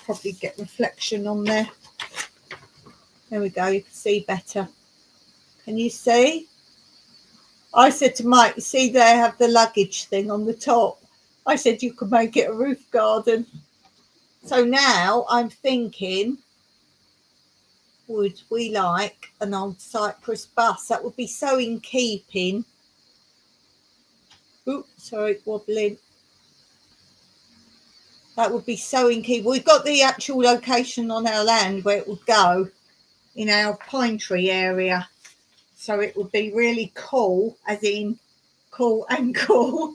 Probably get reflection on there. There we go. You can see better. Can you see? I said to Mike, see, they have the luggage thing on the top. I said you could make it a roof garden. So now I'm thinking, would we like an old Cyprus bus? That would be so in keeping. Oops, sorry, wobbling. That would be so in key. We've got the actual location on our land where it would go in our pine tree area. So it would be really cool, as in cool and cool.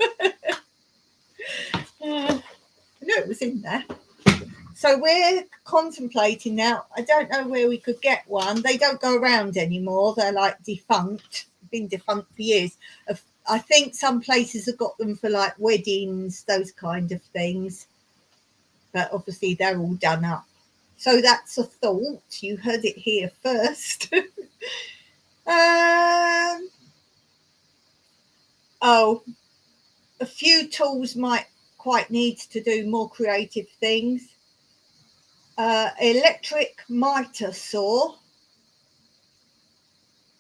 I knew it was in there. So we're contemplating now. I don't know where we could get one. They don't go around anymore. They're like defunct, been defunct for years. I think some places have got them for like weddings, those kind of things. But obviously they're all done up. So that's a thought. You heard it here first. Oh, a few tools might quite need to do more creative things. Electric miter saw,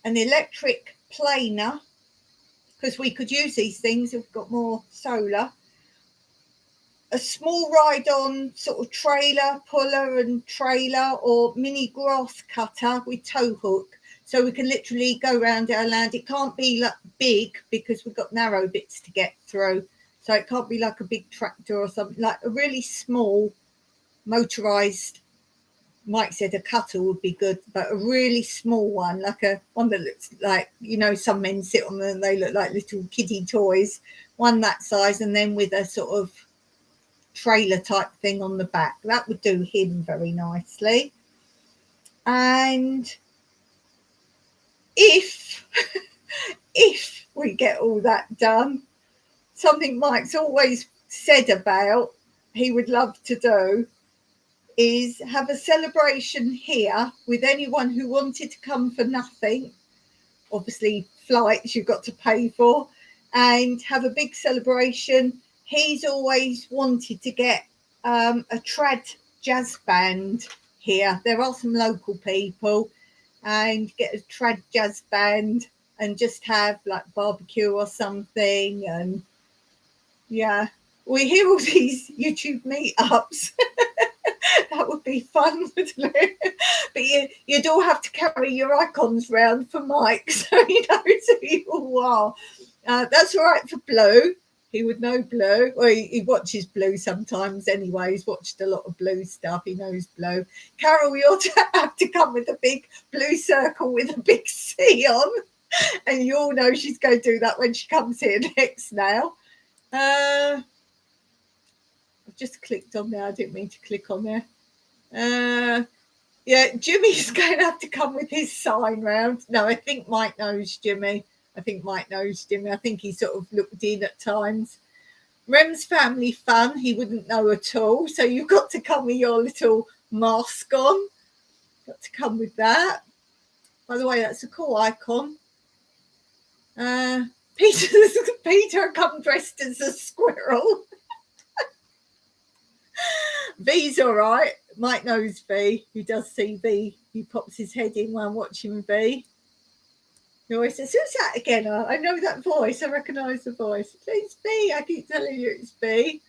an electric planer, because we could use these things if we've got more solar. A small ride-on sort of trailer, puller and trailer, or mini grass cutter with tow hook. So we can literally go around our land. It can't be like big because we've got narrow bits to get through. So it can't be like a big tractor or something. Like a really small motorised, Mike said a cutter would be good, but a really small one, like a one that looks like, you know, some men sit on them and they look like little kiddie toys. One that size, and then with a sort of trailer type thing on the back. That would do him very nicely. And if we get all that done, something Mike's always said about he would love to do is have a celebration here with anyone who wanted to come for nothing. Obviously flights you've got to pay for, and have a big celebration. He's always wanted to get a trad jazz band here. There are some local people, and get a trad jazz band and just have like barbecue or something. And yeah, we hear all these YouTube meetups. That would be fun, wouldn't it? But you'd all have to carry your icons round for Mike, so he knows who you all are. That's all right for Blue. He would know Blue. Well, he watches Blue sometimes anyway. He's watched a lot of Blue stuff. He knows Blue. Carol, you ought to have to come with a big blue circle with a big C on. And you all know she's going to do that when she comes here next now. I've just clicked on there. I didn't mean to click on there. Yeah, Jimmy's going to have to come with his sign round. No, I think Mike knows Jimmy. I think he sort of looked in at times. Rem's family fun, he wouldn't know at all. So you've got to come with your little mask on. Got to come with that. By the way, that's a cool icon. Peter come dressed as a squirrel. V's all right. Mike knows V. He does see V. He pops his head in while watching V. He always says, who's that again? I know that voice. I recognise the voice. It's V. I keep telling you it's V.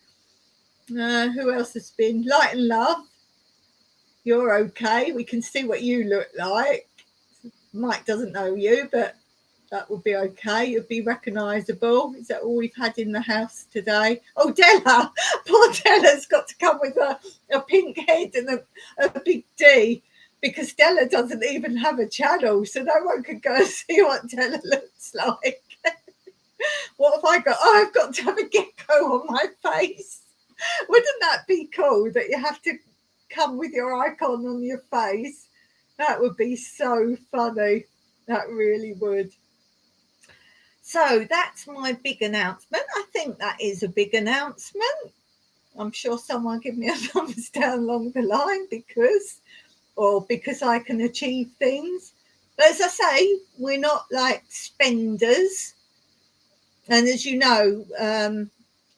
Who else has been? Light and Love. You're okay. We can see what you look like. Mike doesn't know you, but that would be okay. You'd be recognisable. Is that all we've had in the house today? Oh, Della. Poor Della's got to come with a pink head and a big D, because Della doesn't even have a channel, so no one can go and see what Della looks like. What have I got? Oh, I've got to have a gecko on my face. Wouldn't that be cool that you have to come with your icon on your face? That would be so funny. That really would. So that's my big announcement. I think that is a big announcement. I'm sure someone will give me a thumbs down along the line because I can achieve things. But as I say, we're not like spenders. And as you know,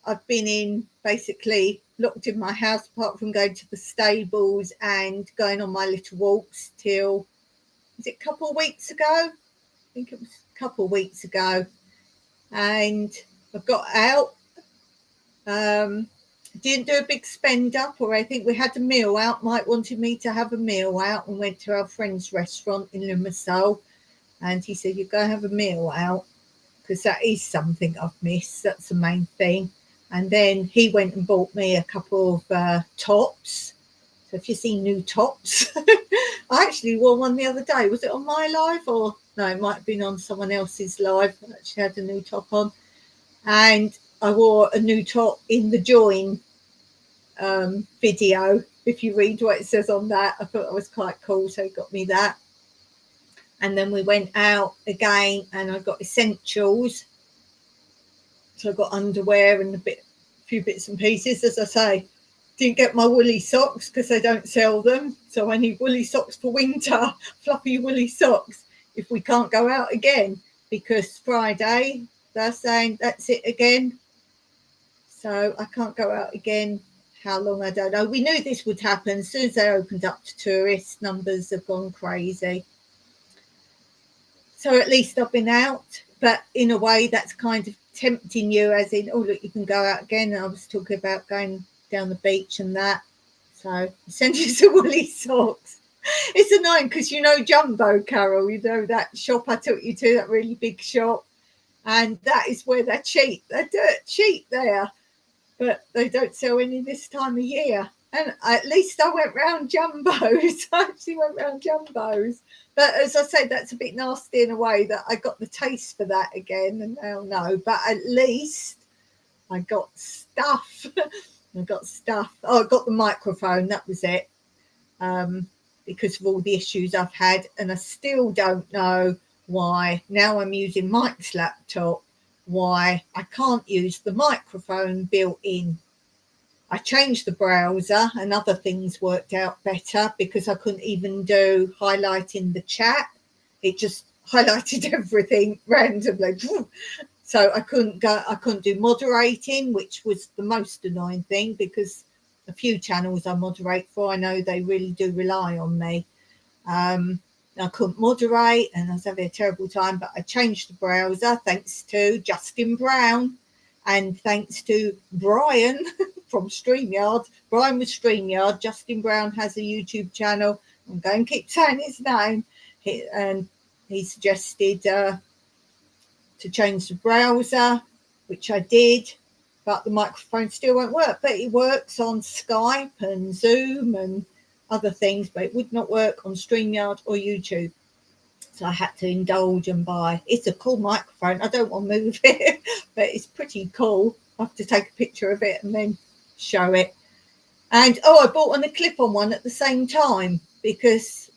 I've been basically locked in my house, apart from going to the stables and going on my little walks till, was it a couple of weeks ago? I think it was a couple of weeks ago. And I got out, didn't do a big spend up or anything. We had a meal out. Mike wanted me to have a meal out and went to our friend's restaurant in Limassol. And he said, you go have a meal out, because that is something I've missed. That's the main thing. And then he went and bought me a couple of tops. So if you see new tops, I actually wore one the other day. Was it on my live or no? It might have been on someone else's live. I actually had a new top on, and I wore a new top in the join video. If you read what it says on that, I thought that was quite cool. So he got me that, and then we went out again, and I got essentials. So I got underwear and a few bits and pieces. As I say, didn't get my woolly socks because they don't sell them. So I need woolly socks for winter, fluffy woolly socks, if we can't go out again, because Friday they're saying that's it again. So I can't go out again. How long, I don't know. We knew this would happen. As soon as they opened up to tourists, numbers have gone crazy. So at least I've been out, but in a way that's kind of tempting you, as in, oh, look, you can go out again. And I was talking about going down the beach and that. So send you some woolly socks. It's annoying because you know Jumbo, Carol, you know that shop I took you to, that really big shop. And that is where they're cheap. They're dirt cheap there. But they don't sell any this time of year. And at least I went round Jumbos. I actually went round Jumbos. But as I say, that's a bit nasty in a way that I got the taste for that again. And now no. But at least I got stuff. I got stuff. Oh, I got the microphone. That was it. Because of all the issues I've had. And I still don't know why. Now I'm using Mike's laptop. Why I can't use the microphone built in. I changed the browser and other things worked out better because I couldn't even do highlighting the chat. It just highlighted everything randomly. So I couldn't do moderating, which was the most annoying thing because a few channels I moderate for, I know they really do rely on me. I couldn't moderate and I was having a terrible time, but I changed the browser thanks to Justin Brown and thanks to Brian from StreamYard. Brian with StreamYard. Justin Brown has a YouTube channel. I'm going to keep saying his name. He suggested to change the browser, which I did, but the microphone still won't work. But it works on Skype and Zoom and other things, but it would not work on StreamYard or YouTube. So I had to indulge and buy. It's a cool microphone. I don't want to move it, but it's pretty cool. I have to take a picture of it and then show it. And I bought a clip-on one at the same time because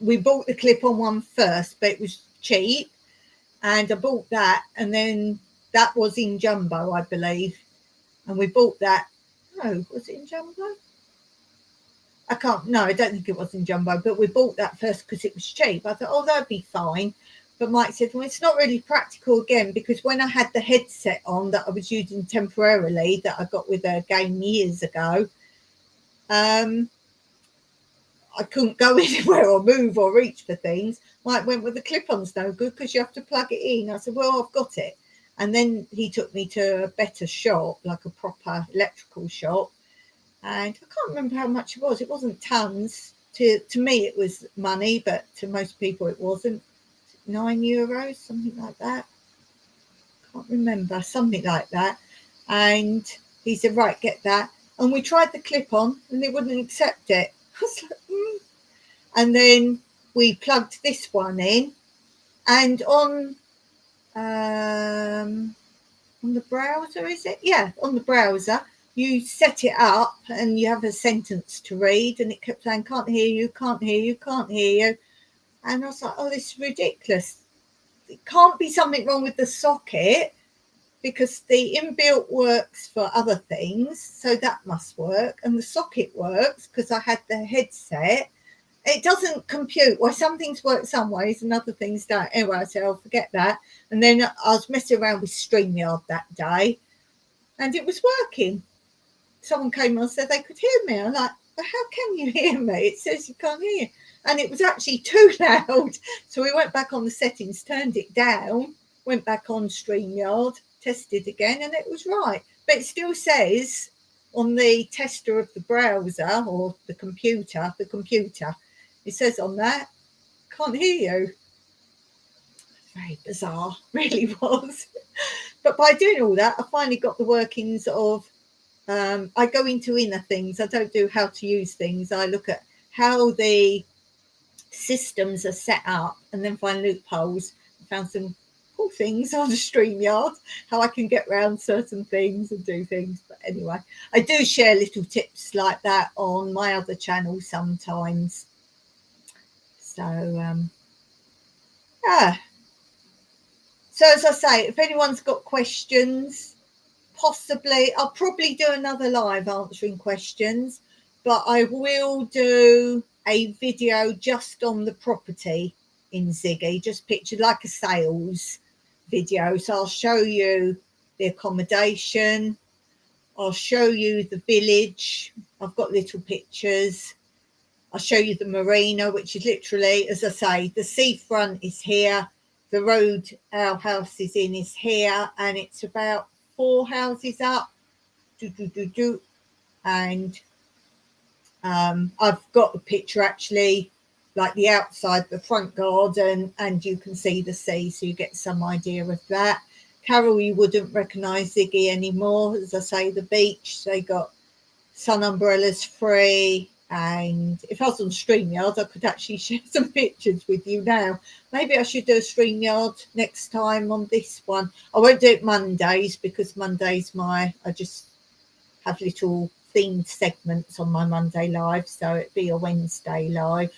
we bought the clip-on one first, but it was cheap. And I bought that, and then that was in Jumbo, I believe. And we bought that. No, was it in Jumbo? I don't think it was in Jumbo, but we bought that first because it was cheap. I thought, that'd be fine. But Mike said, well, it's not really practical again, because when I had the headset on that I was using temporarily, that I got with a game years ago, I couldn't go anywhere or move or reach for things. Mike went, with the clip-on's no good because you have to plug it in. I said, well, I've got it. And then he took me to a better shop, like a proper electrical shop. And I can't remember how much it was. It wasn't tons. To me, it was money, but to most people, it wasn't. €9, something like that. Can't remember, something like that. And he said, right, get that. And we tried the clip-on, and it wouldn't accept it. I was like, And then we plugged this one in, and on the browser, is it? Yeah, on the browser. You set it up and you have a sentence to read, and it kept saying, can't hear you, can't hear you, can't hear you. And I was like, this is ridiculous. It can't be something wrong with the socket, because the inbuilt works for other things, so that must work. And the socket works because I had the headset. It doesn't compute. Well, some things work some ways and other things don't. Anyway, I said, I'll forget that. And then I was messing around with StreamYard that day, and it was working. Someone came and said they could hear me. I'm like, well, how can you hear me? It says you can't hear. And it was actually too loud. So we went back on the settings, turned it down, went back on StreamYard, tested again, and it was right. But it still says on the tester of the browser or the computer, it says on that, can't hear you. Very bizarre, really was. But by doing all that, I finally got the workings of, I go into inner things. I don't do how to use things. I look at how the systems are set up and then find loopholes. I found some cool things on the StreamYard, how I can get around certain things and do things. But anyway, I do share little tips like that on my other channel sometimes. So, yeah. So as I say, if anyone's got questions, possibly, I'll probably do another live answering questions, but I will do a video just on the property in Ziggy, just pictured like a sales video. So I'll show you the accommodation, I'll show you the village, I've got little pictures, I'll show you the marina, which is literally, as I say, the seafront is here, the road our house is in is here, and it's about 4 houses up. And I've got a picture actually, like the outside, the front garden, and you can see the sea, so you get some idea of that. Carol, you wouldn't recognise Ziggy anymore. As I say, the beach, they got sun umbrellas free, and if I was on StreamYard, I could actually share some pictures with you now. Maybe I should do a StreamYard next time on this one. I won't do it Mondays, because Mondays I just have little themed segments on my Monday live, so it'd be a Wednesday live.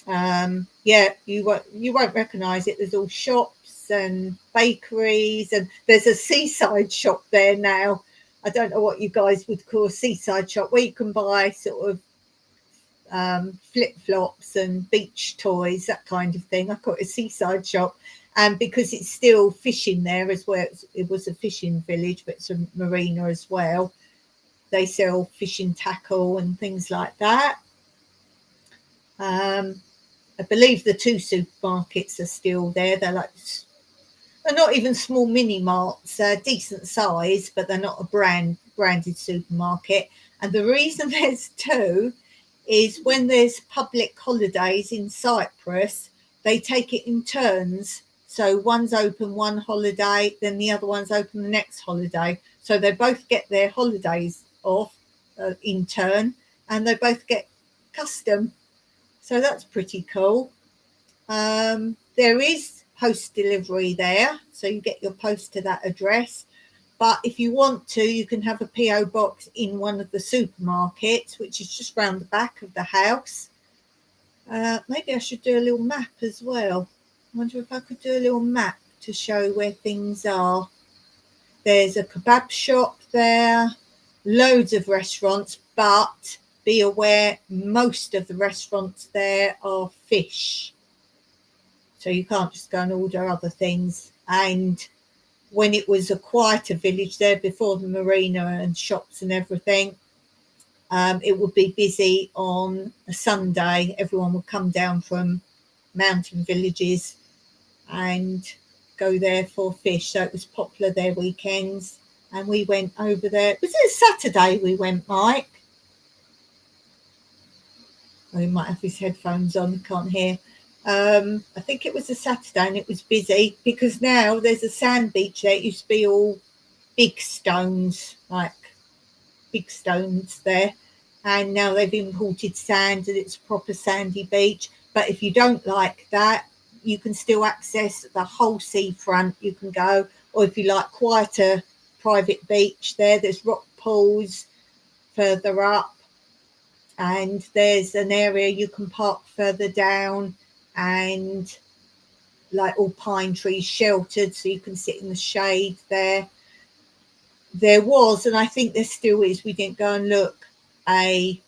Yeah, you won't recognise it. There's all shops and bakeries, and there's a seaside shop there now. I don't know what you guys would call a seaside shop, where you can buy sort of flip-flops and beach toys, that kind of thing. I call it a seaside shop, and because it's still fishing there as well, it was a fishing village, but it's a marina as well. They sell fishing tackle and things like that. I believe the 2 supermarkets are still there. They're not even small mini marts, decent size, but they're not a branded supermarket. And the reason there's 2 is when there's public holidays in Cyprus, they take it in turns. So one's open one holiday, then the other one's open the next holiday. So they both get their holidays off in turn, and they both get custom. So that's pretty cool. There is post delivery there, so you get your post to that address. But if you want to, you can have a P.O Box in one of the supermarkets, which is just round the back of the house. Maybe I should do a little map as well. I wonder if I could do a little map to show where things are. There's a kebab shop there, loads of restaurants, but be aware most of the restaurants there are fish. So you can't just go and order other things. And when it was a quieter village there before the marina and shops and everything, it would be busy on a Sunday. Everyone would come down from mountain villages and go there for fish. So it was popular their weekends. And we went over there. Was it a Saturday we went, Mike? Oh, he might have his headphones on, he can't hear. I think it was a Saturday and it was busy, because now there's a sand beach there. It used to be all big stones, like big stones there. And now they've imported sand and it's a proper sandy beach. But if you don't like that, you can still access the whole seafront. You can go, or if you like quieter private beach there's rock pools further up. And there's an area you can park further down, and like all pine trees sheltered, so you can sit in the shade there. There was, and I think there still is, we didn't go and look, a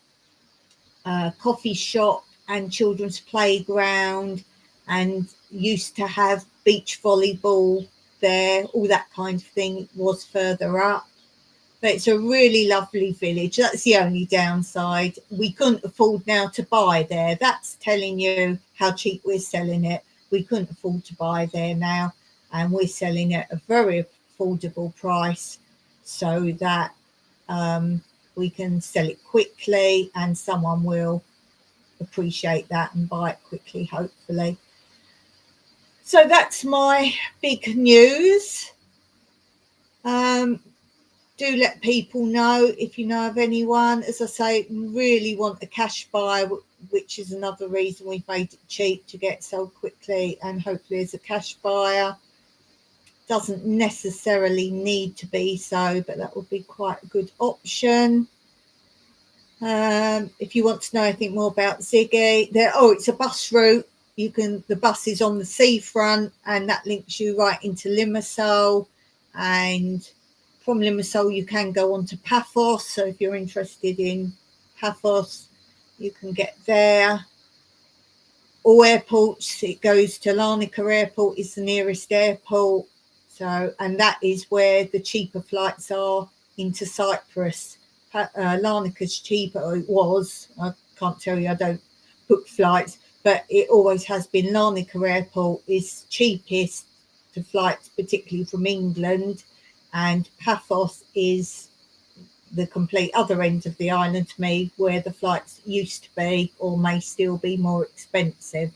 coffee shop and children's playground, and used to have beach volleyball there, all that kind of thing was further up. But it's a really lovely village. That's the only downside. We couldn't afford now to buy there. That's telling you how cheap we're selling it. We couldn't afford to buy there now, and we're selling it at a very affordable price, so that we can sell it quickly and someone will appreciate that and buy it quickly, hopefully. So that's my big news. Do let people know if you know of anyone. As I say, really want a cash buy, which is another reason we've made it cheap to get sold quickly, and hopefully as a cash buyer. Doesn't necessarily need to be so, but that would be quite a good option. If you want to know anything more about Ziggy, it's a bus route. The bus is on the seafront, and that links you right into Limassol, and from Limassol you can go on to Paphos. So if you're interested in Paphos, you can get there. All airports, it goes to Larnaca Airport, is the nearest airport. So, and that is where the cheaper flights are into Cyprus. Larnaca's cheaper, it was. I can't tell you, I don't book flights, but it always has been. Larnaca Airport is cheapest to flights, particularly from England, and Paphos is the complete other end of the island to me, where the flights used to be or may still be more expensive.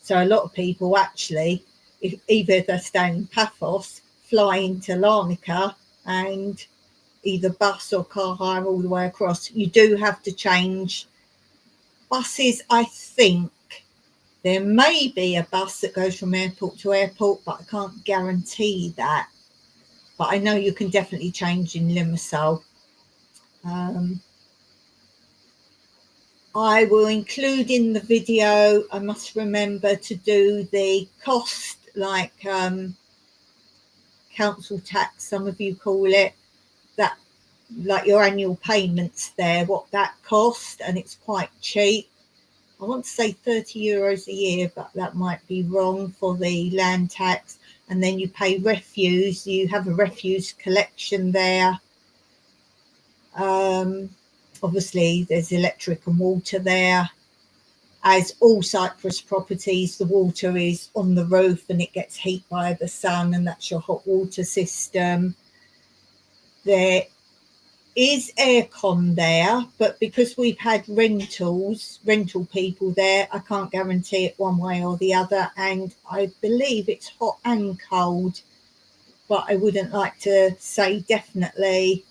So a lot of people actually, if either they're staying in Paphos, fly into Larnaca and either bus or car hire all the way across. You do have to change buses. I think there may be a bus that goes from airport to airport, but I can't guarantee that. But I know you can definitely change in Limassol. I will include in the video, I must remember to do the cost, like council tax, some of you call it, that, like your annual payments there, what that cost, and it's quite cheap. I want to say €30 a year, but that might be wrong for the land tax. And then you pay refuse, you have a refuse collection there. Obviously there's electric and water there. As all Cyprus properties, the water is on the roof and it gets heat by the sun, and that's your hot water system. There is aircon there, but because we've had rental people there, I can't guarantee it one way or the other, and I believe it's hot and cold, but I wouldn't like to say definitely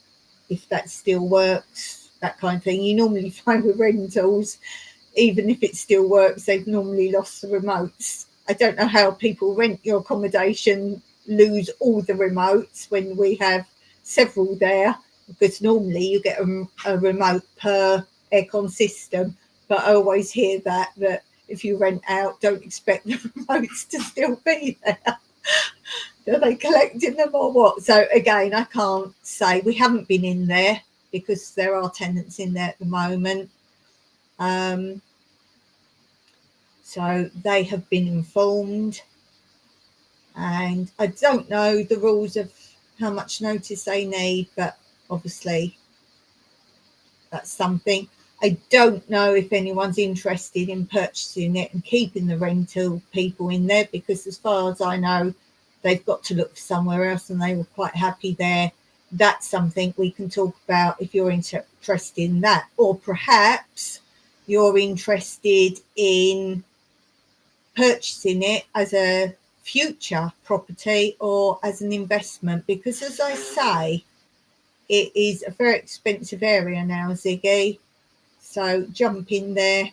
if that still works, that kind of thing. You normally find with rentals, even if it still works, they've normally lost the remotes. I don't know how people rent your accommodation lose all the remotes when we have several there, because normally you get a remote per aircon system. But I always hear that if you rent out, don't expect the remotes to still be there. Are they collecting them or what? So again, I can't say. We haven't been in there because there are tenants in there at the moment. So they have been informed, and I don't know the rules of how much notice they need, but obviously that's something. I don't know if anyone's interested in purchasing it and keeping the rental people in there, because as far as I know, they've got to look for somewhere else and they were quite happy there. That's something we can talk about if you're interested in that, or perhaps you're interested in purchasing it as a future property or as an investment, because as I say, it is a very expensive area now, Ziggy. So jump in there,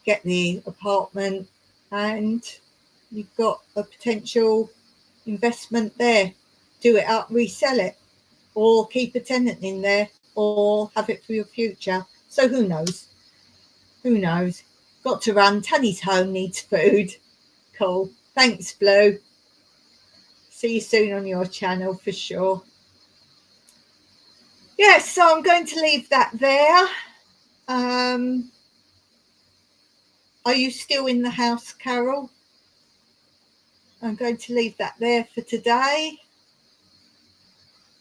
get the apartment, and you've got a potential investment there. Do it up, resell it, or keep a tenant in there, or have it for your future. So who knows? Who knows? Got to run. Tanny's home, needs food. Cool. Thanks, Blue. See you soon on your channel for sure. Yes, so I'm going to leave that there. Are you still in the house, Carol? I'm going to leave that there for today.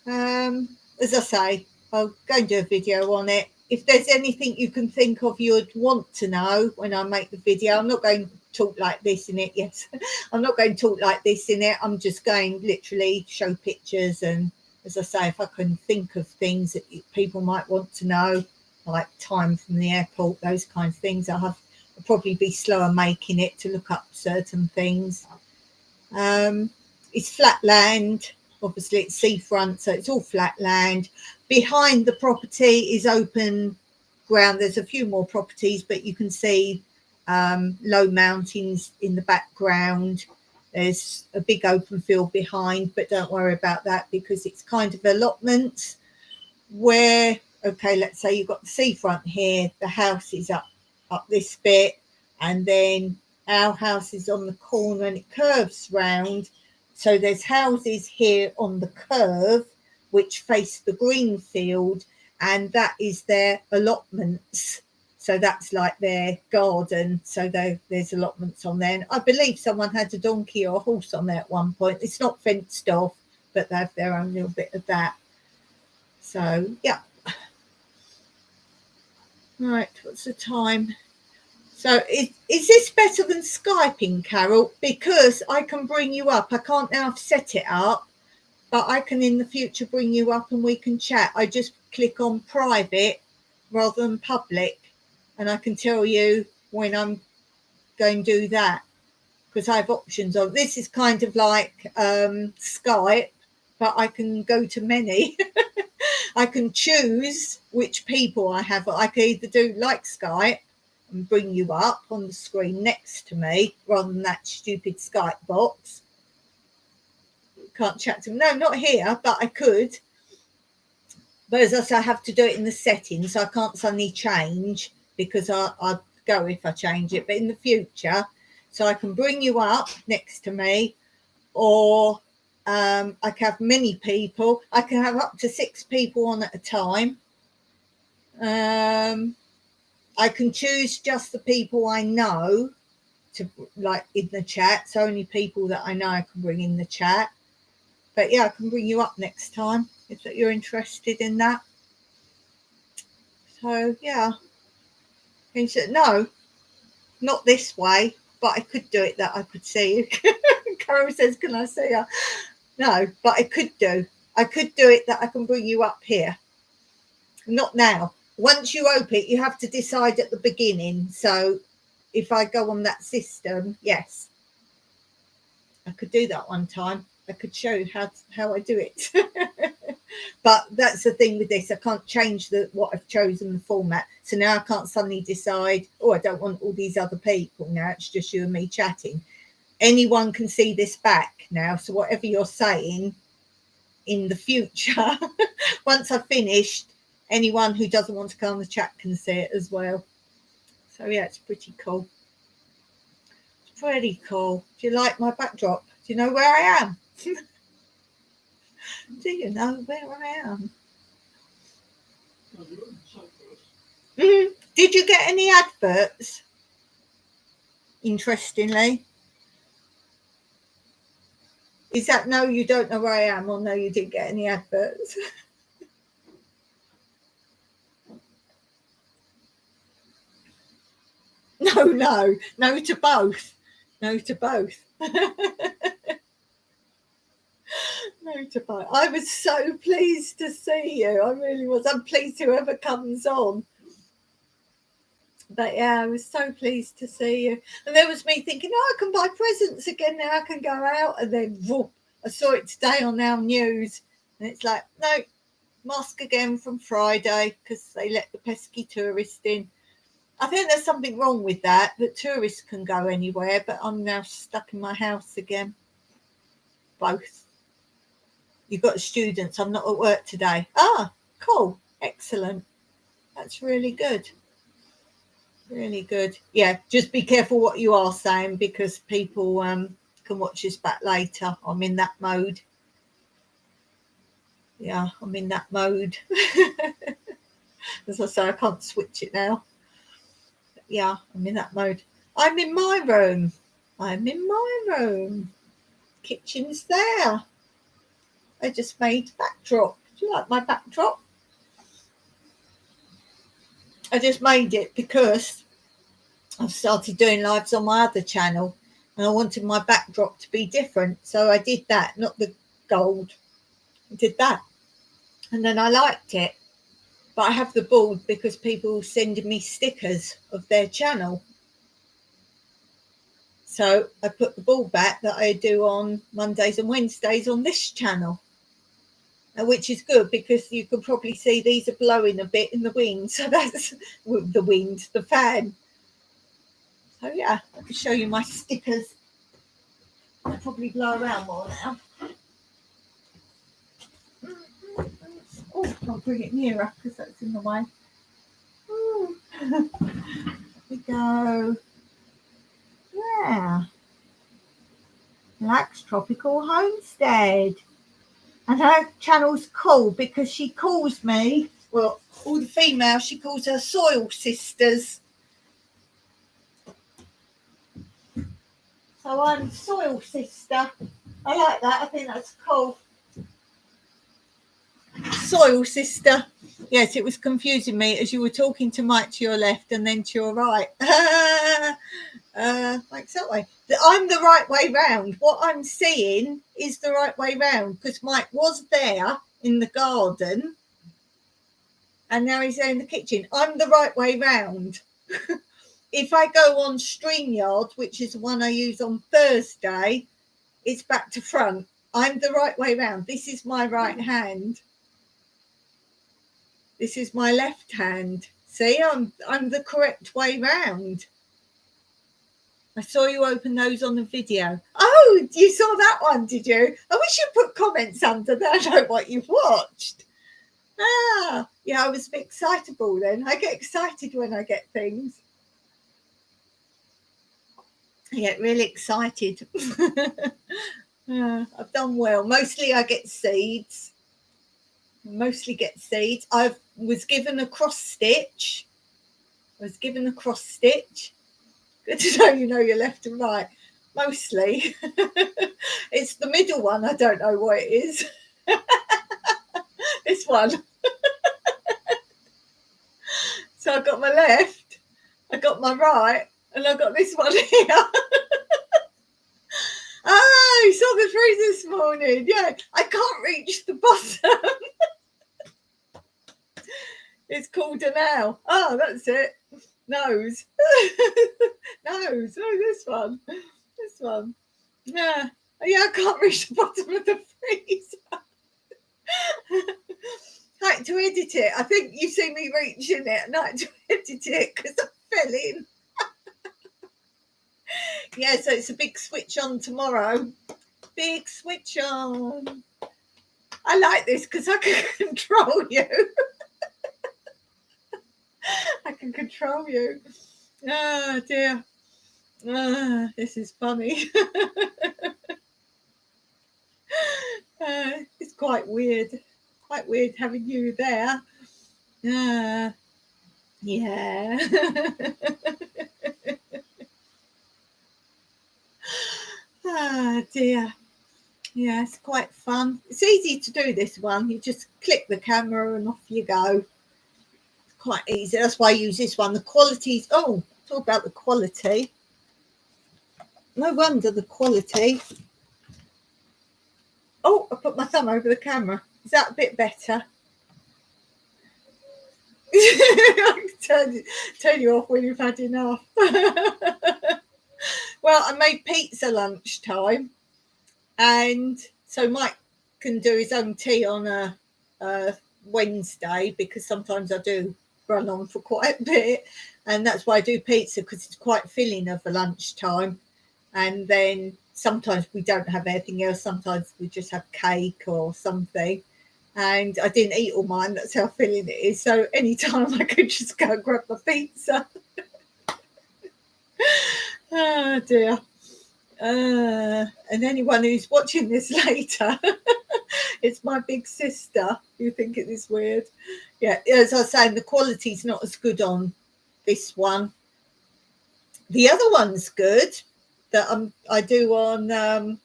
As I say, I'll go and do a video on it. If there's anything you can think of you'd want to know when I make the video, I'm not going to talk like this in it. Yes, I'm not going to talk like this in it. I'm just going literally show pictures, and as I say, if I can think of things that people might want to know, like time from the airport, those kinds of things, I'll probably be slower making it to look up certain things. It's flat land. obviously it's seafront, so it's all flat land. Behind the property is open ground. There's a few more properties, but you can see low mountains in the background. There's a big open field behind, but don't worry about that because it's kind of allotments where, okay, let's say you've got the seafront here, the house is up this bit, and then our house is on the corner and it curves round. So there's houses here on the curve which face the green field, and that is their allotments. So that's like their garden. So there's allotments on there. And I believe someone had a donkey or a horse on there at one point. It's not fenced off, but they have their own little bit of that. So, yeah. Right, what's the time? So is this better than Skyping, Carol? Because I can bring you up. I can't now set it up, but I can in the future bring you up and we can chat. I just click on private rather than public, and I can tell you when I'm going to do that because I have options on. This is kind of like Skype, but I can go to many. I can choose which people I have. I can either do like Skype and bring you up on the screen next to me rather than that stupid Skype box. Can't chat to them. No, not here, but I could. But as I say, I have to do it in the settings, so I can't suddenly change because I'd go if I change it. But in the future, so I can bring you up next to me, or I can have many people. I can have up to 6 people on at a time. I can choose just the people I know to like in the chat. So only people that I know I can bring in the chat. But yeah, I can bring you up next time if you're interested in that. So yeah. And she said, no, not this way, but I could do it that I could see you. Carol says, can I see her? No, but I could do. I could do it that I can bring you up here. Not now. Once you open it, you have to decide at the beginning. So if I go on that system, yes. I could do that one time. I could show you how I do it. But that's the thing with this. I can't change what I've chosen, the format. So now I can't suddenly decide, oh, I don't want all these other people. Now it's just you and me chatting. Anyone can see this back now. So whatever you're saying in the future, once I've finished, anyone who doesn't want to go on the chat can see it as well. So yeah, it's pretty cool. It's pretty cool. Do you like my backdrop? Do you know where I am? Do you know where I am? Mm-hmm. Did you get any adverts? Interestingly. Is that no, you don't know where I am, or no, you didn't get any adverts? No to both. No to both. No to both. I was so pleased to see you. I really was. I'm pleased whoever comes on. But yeah, I was so pleased to see you. And there was me thinking, oh, I can buy presents again now. I can go out. And then whoop, I saw it today on our news. And it's like, no, mask again from Friday because they let the pesky tourist in. I think there's something wrong with that tourists can go anywhere, but I'm now stuck in my house again. Both. You've got students. I'm not at work today. Ah, cool. Excellent. That's really good. Really good. Yeah, just be careful what you are saying because people can watch this back later. I'm in that mode. Yeah, I'm in that mode. As I say, I can't switch it now. But yeah, I'm in that mode. I'm in my room. I'm in my room. Kitchen's there. I just made backdrop. Do you like my backdrop? I just made it because I've started doing lives on my other channel and I wanted my backdrop to be different. So I did that, not the gold. I did that. And then I liked it. But I have the board because people send me stickers of their channel. So I put the ball back that I do on Mondays and Wednesdays on this channel. which is good because you can probably see these are blowing a bit in the wind. So that's the wind, the fan. So yeah, let me show you my stickers. I'll probably blow around more now. Oh, I'll bring it nearer because that's in the way. There we go. Yeah. Lax Tropical Homestead. And her channel's cool because she calls me, well, all the females, she calls her soil sisters. So I'm soil sister. I like that. I think that's cool. Soil sister. Yes, it was confusing me as you were talking to Mike to your left and then to your right. Like that way. I'm the right way round. What I'm seeing is the right way round because Mike was there in the garden and now he's there in the kitchen. I'm the right way round. If I go on StreamYard, which is the one I use on Thursday, it's back to front. I'm the right way round. This is my right hand. This is my left hand. See, I'm the correct way round. I saw you open those on the video. Oh, you saw that one, did you? I wish you put comments under there. I know what you've watched. Yeah, I was a bit excitable then. I get excited when I get things. I get really excited. I've done well. Mostly I get seeds. I was given a cross stitch. Good to know you know your left and right. Mostly. It's the middle one. I don't know what it is. This one. So I got my left, I got my right, and I got this one here. Oh, you saw the freeze this morning. Yeah, I can't reach the bottom. It's called an L. Oh, that's it. Nose. Nose. Oh, this one. Yeah, I can't reach the bottom of the freezer. I had to edit it. I think you see me reaching it and I had to edit it because I fell in. Yeah, so it's a big switch on tomorrow. Big switch on. I like this because I can control you. I can control you. Oh dear. This is funny. It's quite weird. Quite weird having you there. Yeah. Oh dear. Yeah, it's quite fun. It's easy to do this one. You just click the camera and off you go. It's quite easy. That's why I use this one. The quality's, talk about the quality. No wonder the quality. Oh, I put my thumb over the camera. Is that a bit better? I can turn you off when you've had enough. Well, I made pizza lunchtime, and so Mike can do his own tea on a Wednesday because sometimes I do run on for quite a bit, and that's why I do pizza because it's quite filling over lunchtime. And then sometimes we don't have anything else. Sometimes we just have cake or something. And I didn't eat all mine. That's how filling it is. So anytime I could just go and grab my pizza. Oh dear. And anyone who's watching this later, it's my big sister. You think it is weird? Yeah, as I was saying, the quality's not as good on this one. The other one's good that I do on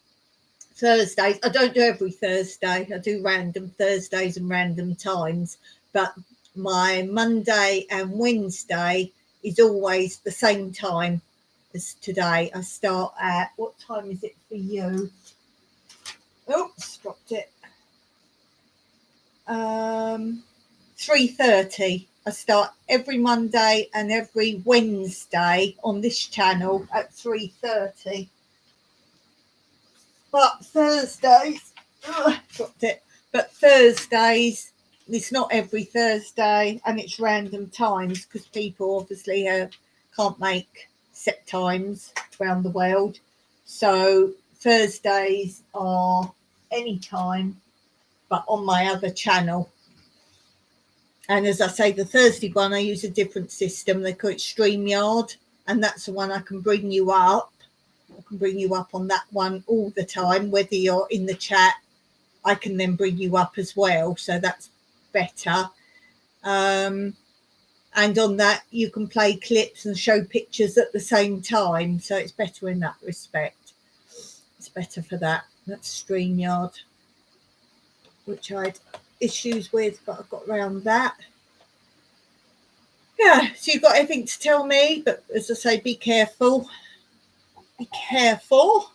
Thursdays. I don't do every Thursday. I do random Thursdays and random times. But my Monday and Wednesday is always the same time as today. I start at, what time is it for you? Oops, dropped it. 3:30. I start every Monday and every Wednesday on this channel at 3:30. But Thursdays, dropped it. But Thursdays, it's not every Thursday, and it's random times because people obviously can't make set times around the world. So Thursdays are any time, but on my other channel. And as I say, the Thursday one, I use a different system. They call it StreamYard, and that's the one I can bring you up. I can bring you up on that one all the time, whether you're in the chat. I can then bring you up as well, so that's better. And on that, you can play clips and show pictures at the same time, so it's better in that respect. It's better for that. That's StreamYard, which I had issues with, but I got around that. Yeah, so you've got everything to tell me, but as I say, be careful. Be careful.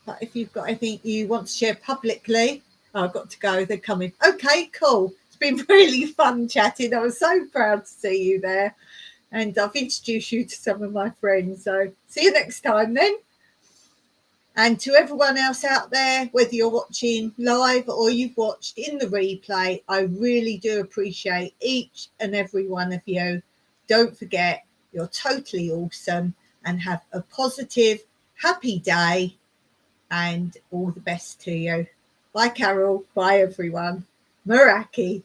But if you've got anything you want to share publicly, I've got to go. They're coming. Okay, cool. It's been really fun chatting. I was so proud to see you there. And I've introduced you to some of my friends. So see you next time then. And to everyone else out there, whether you're watching live or you've watched in the replay, I really do appreciate each and every one of you. Don't forget, you're totally awesome, and have a positive, happy day, and all the best to you. Bye, Carol. Bye, everyone. Meraki.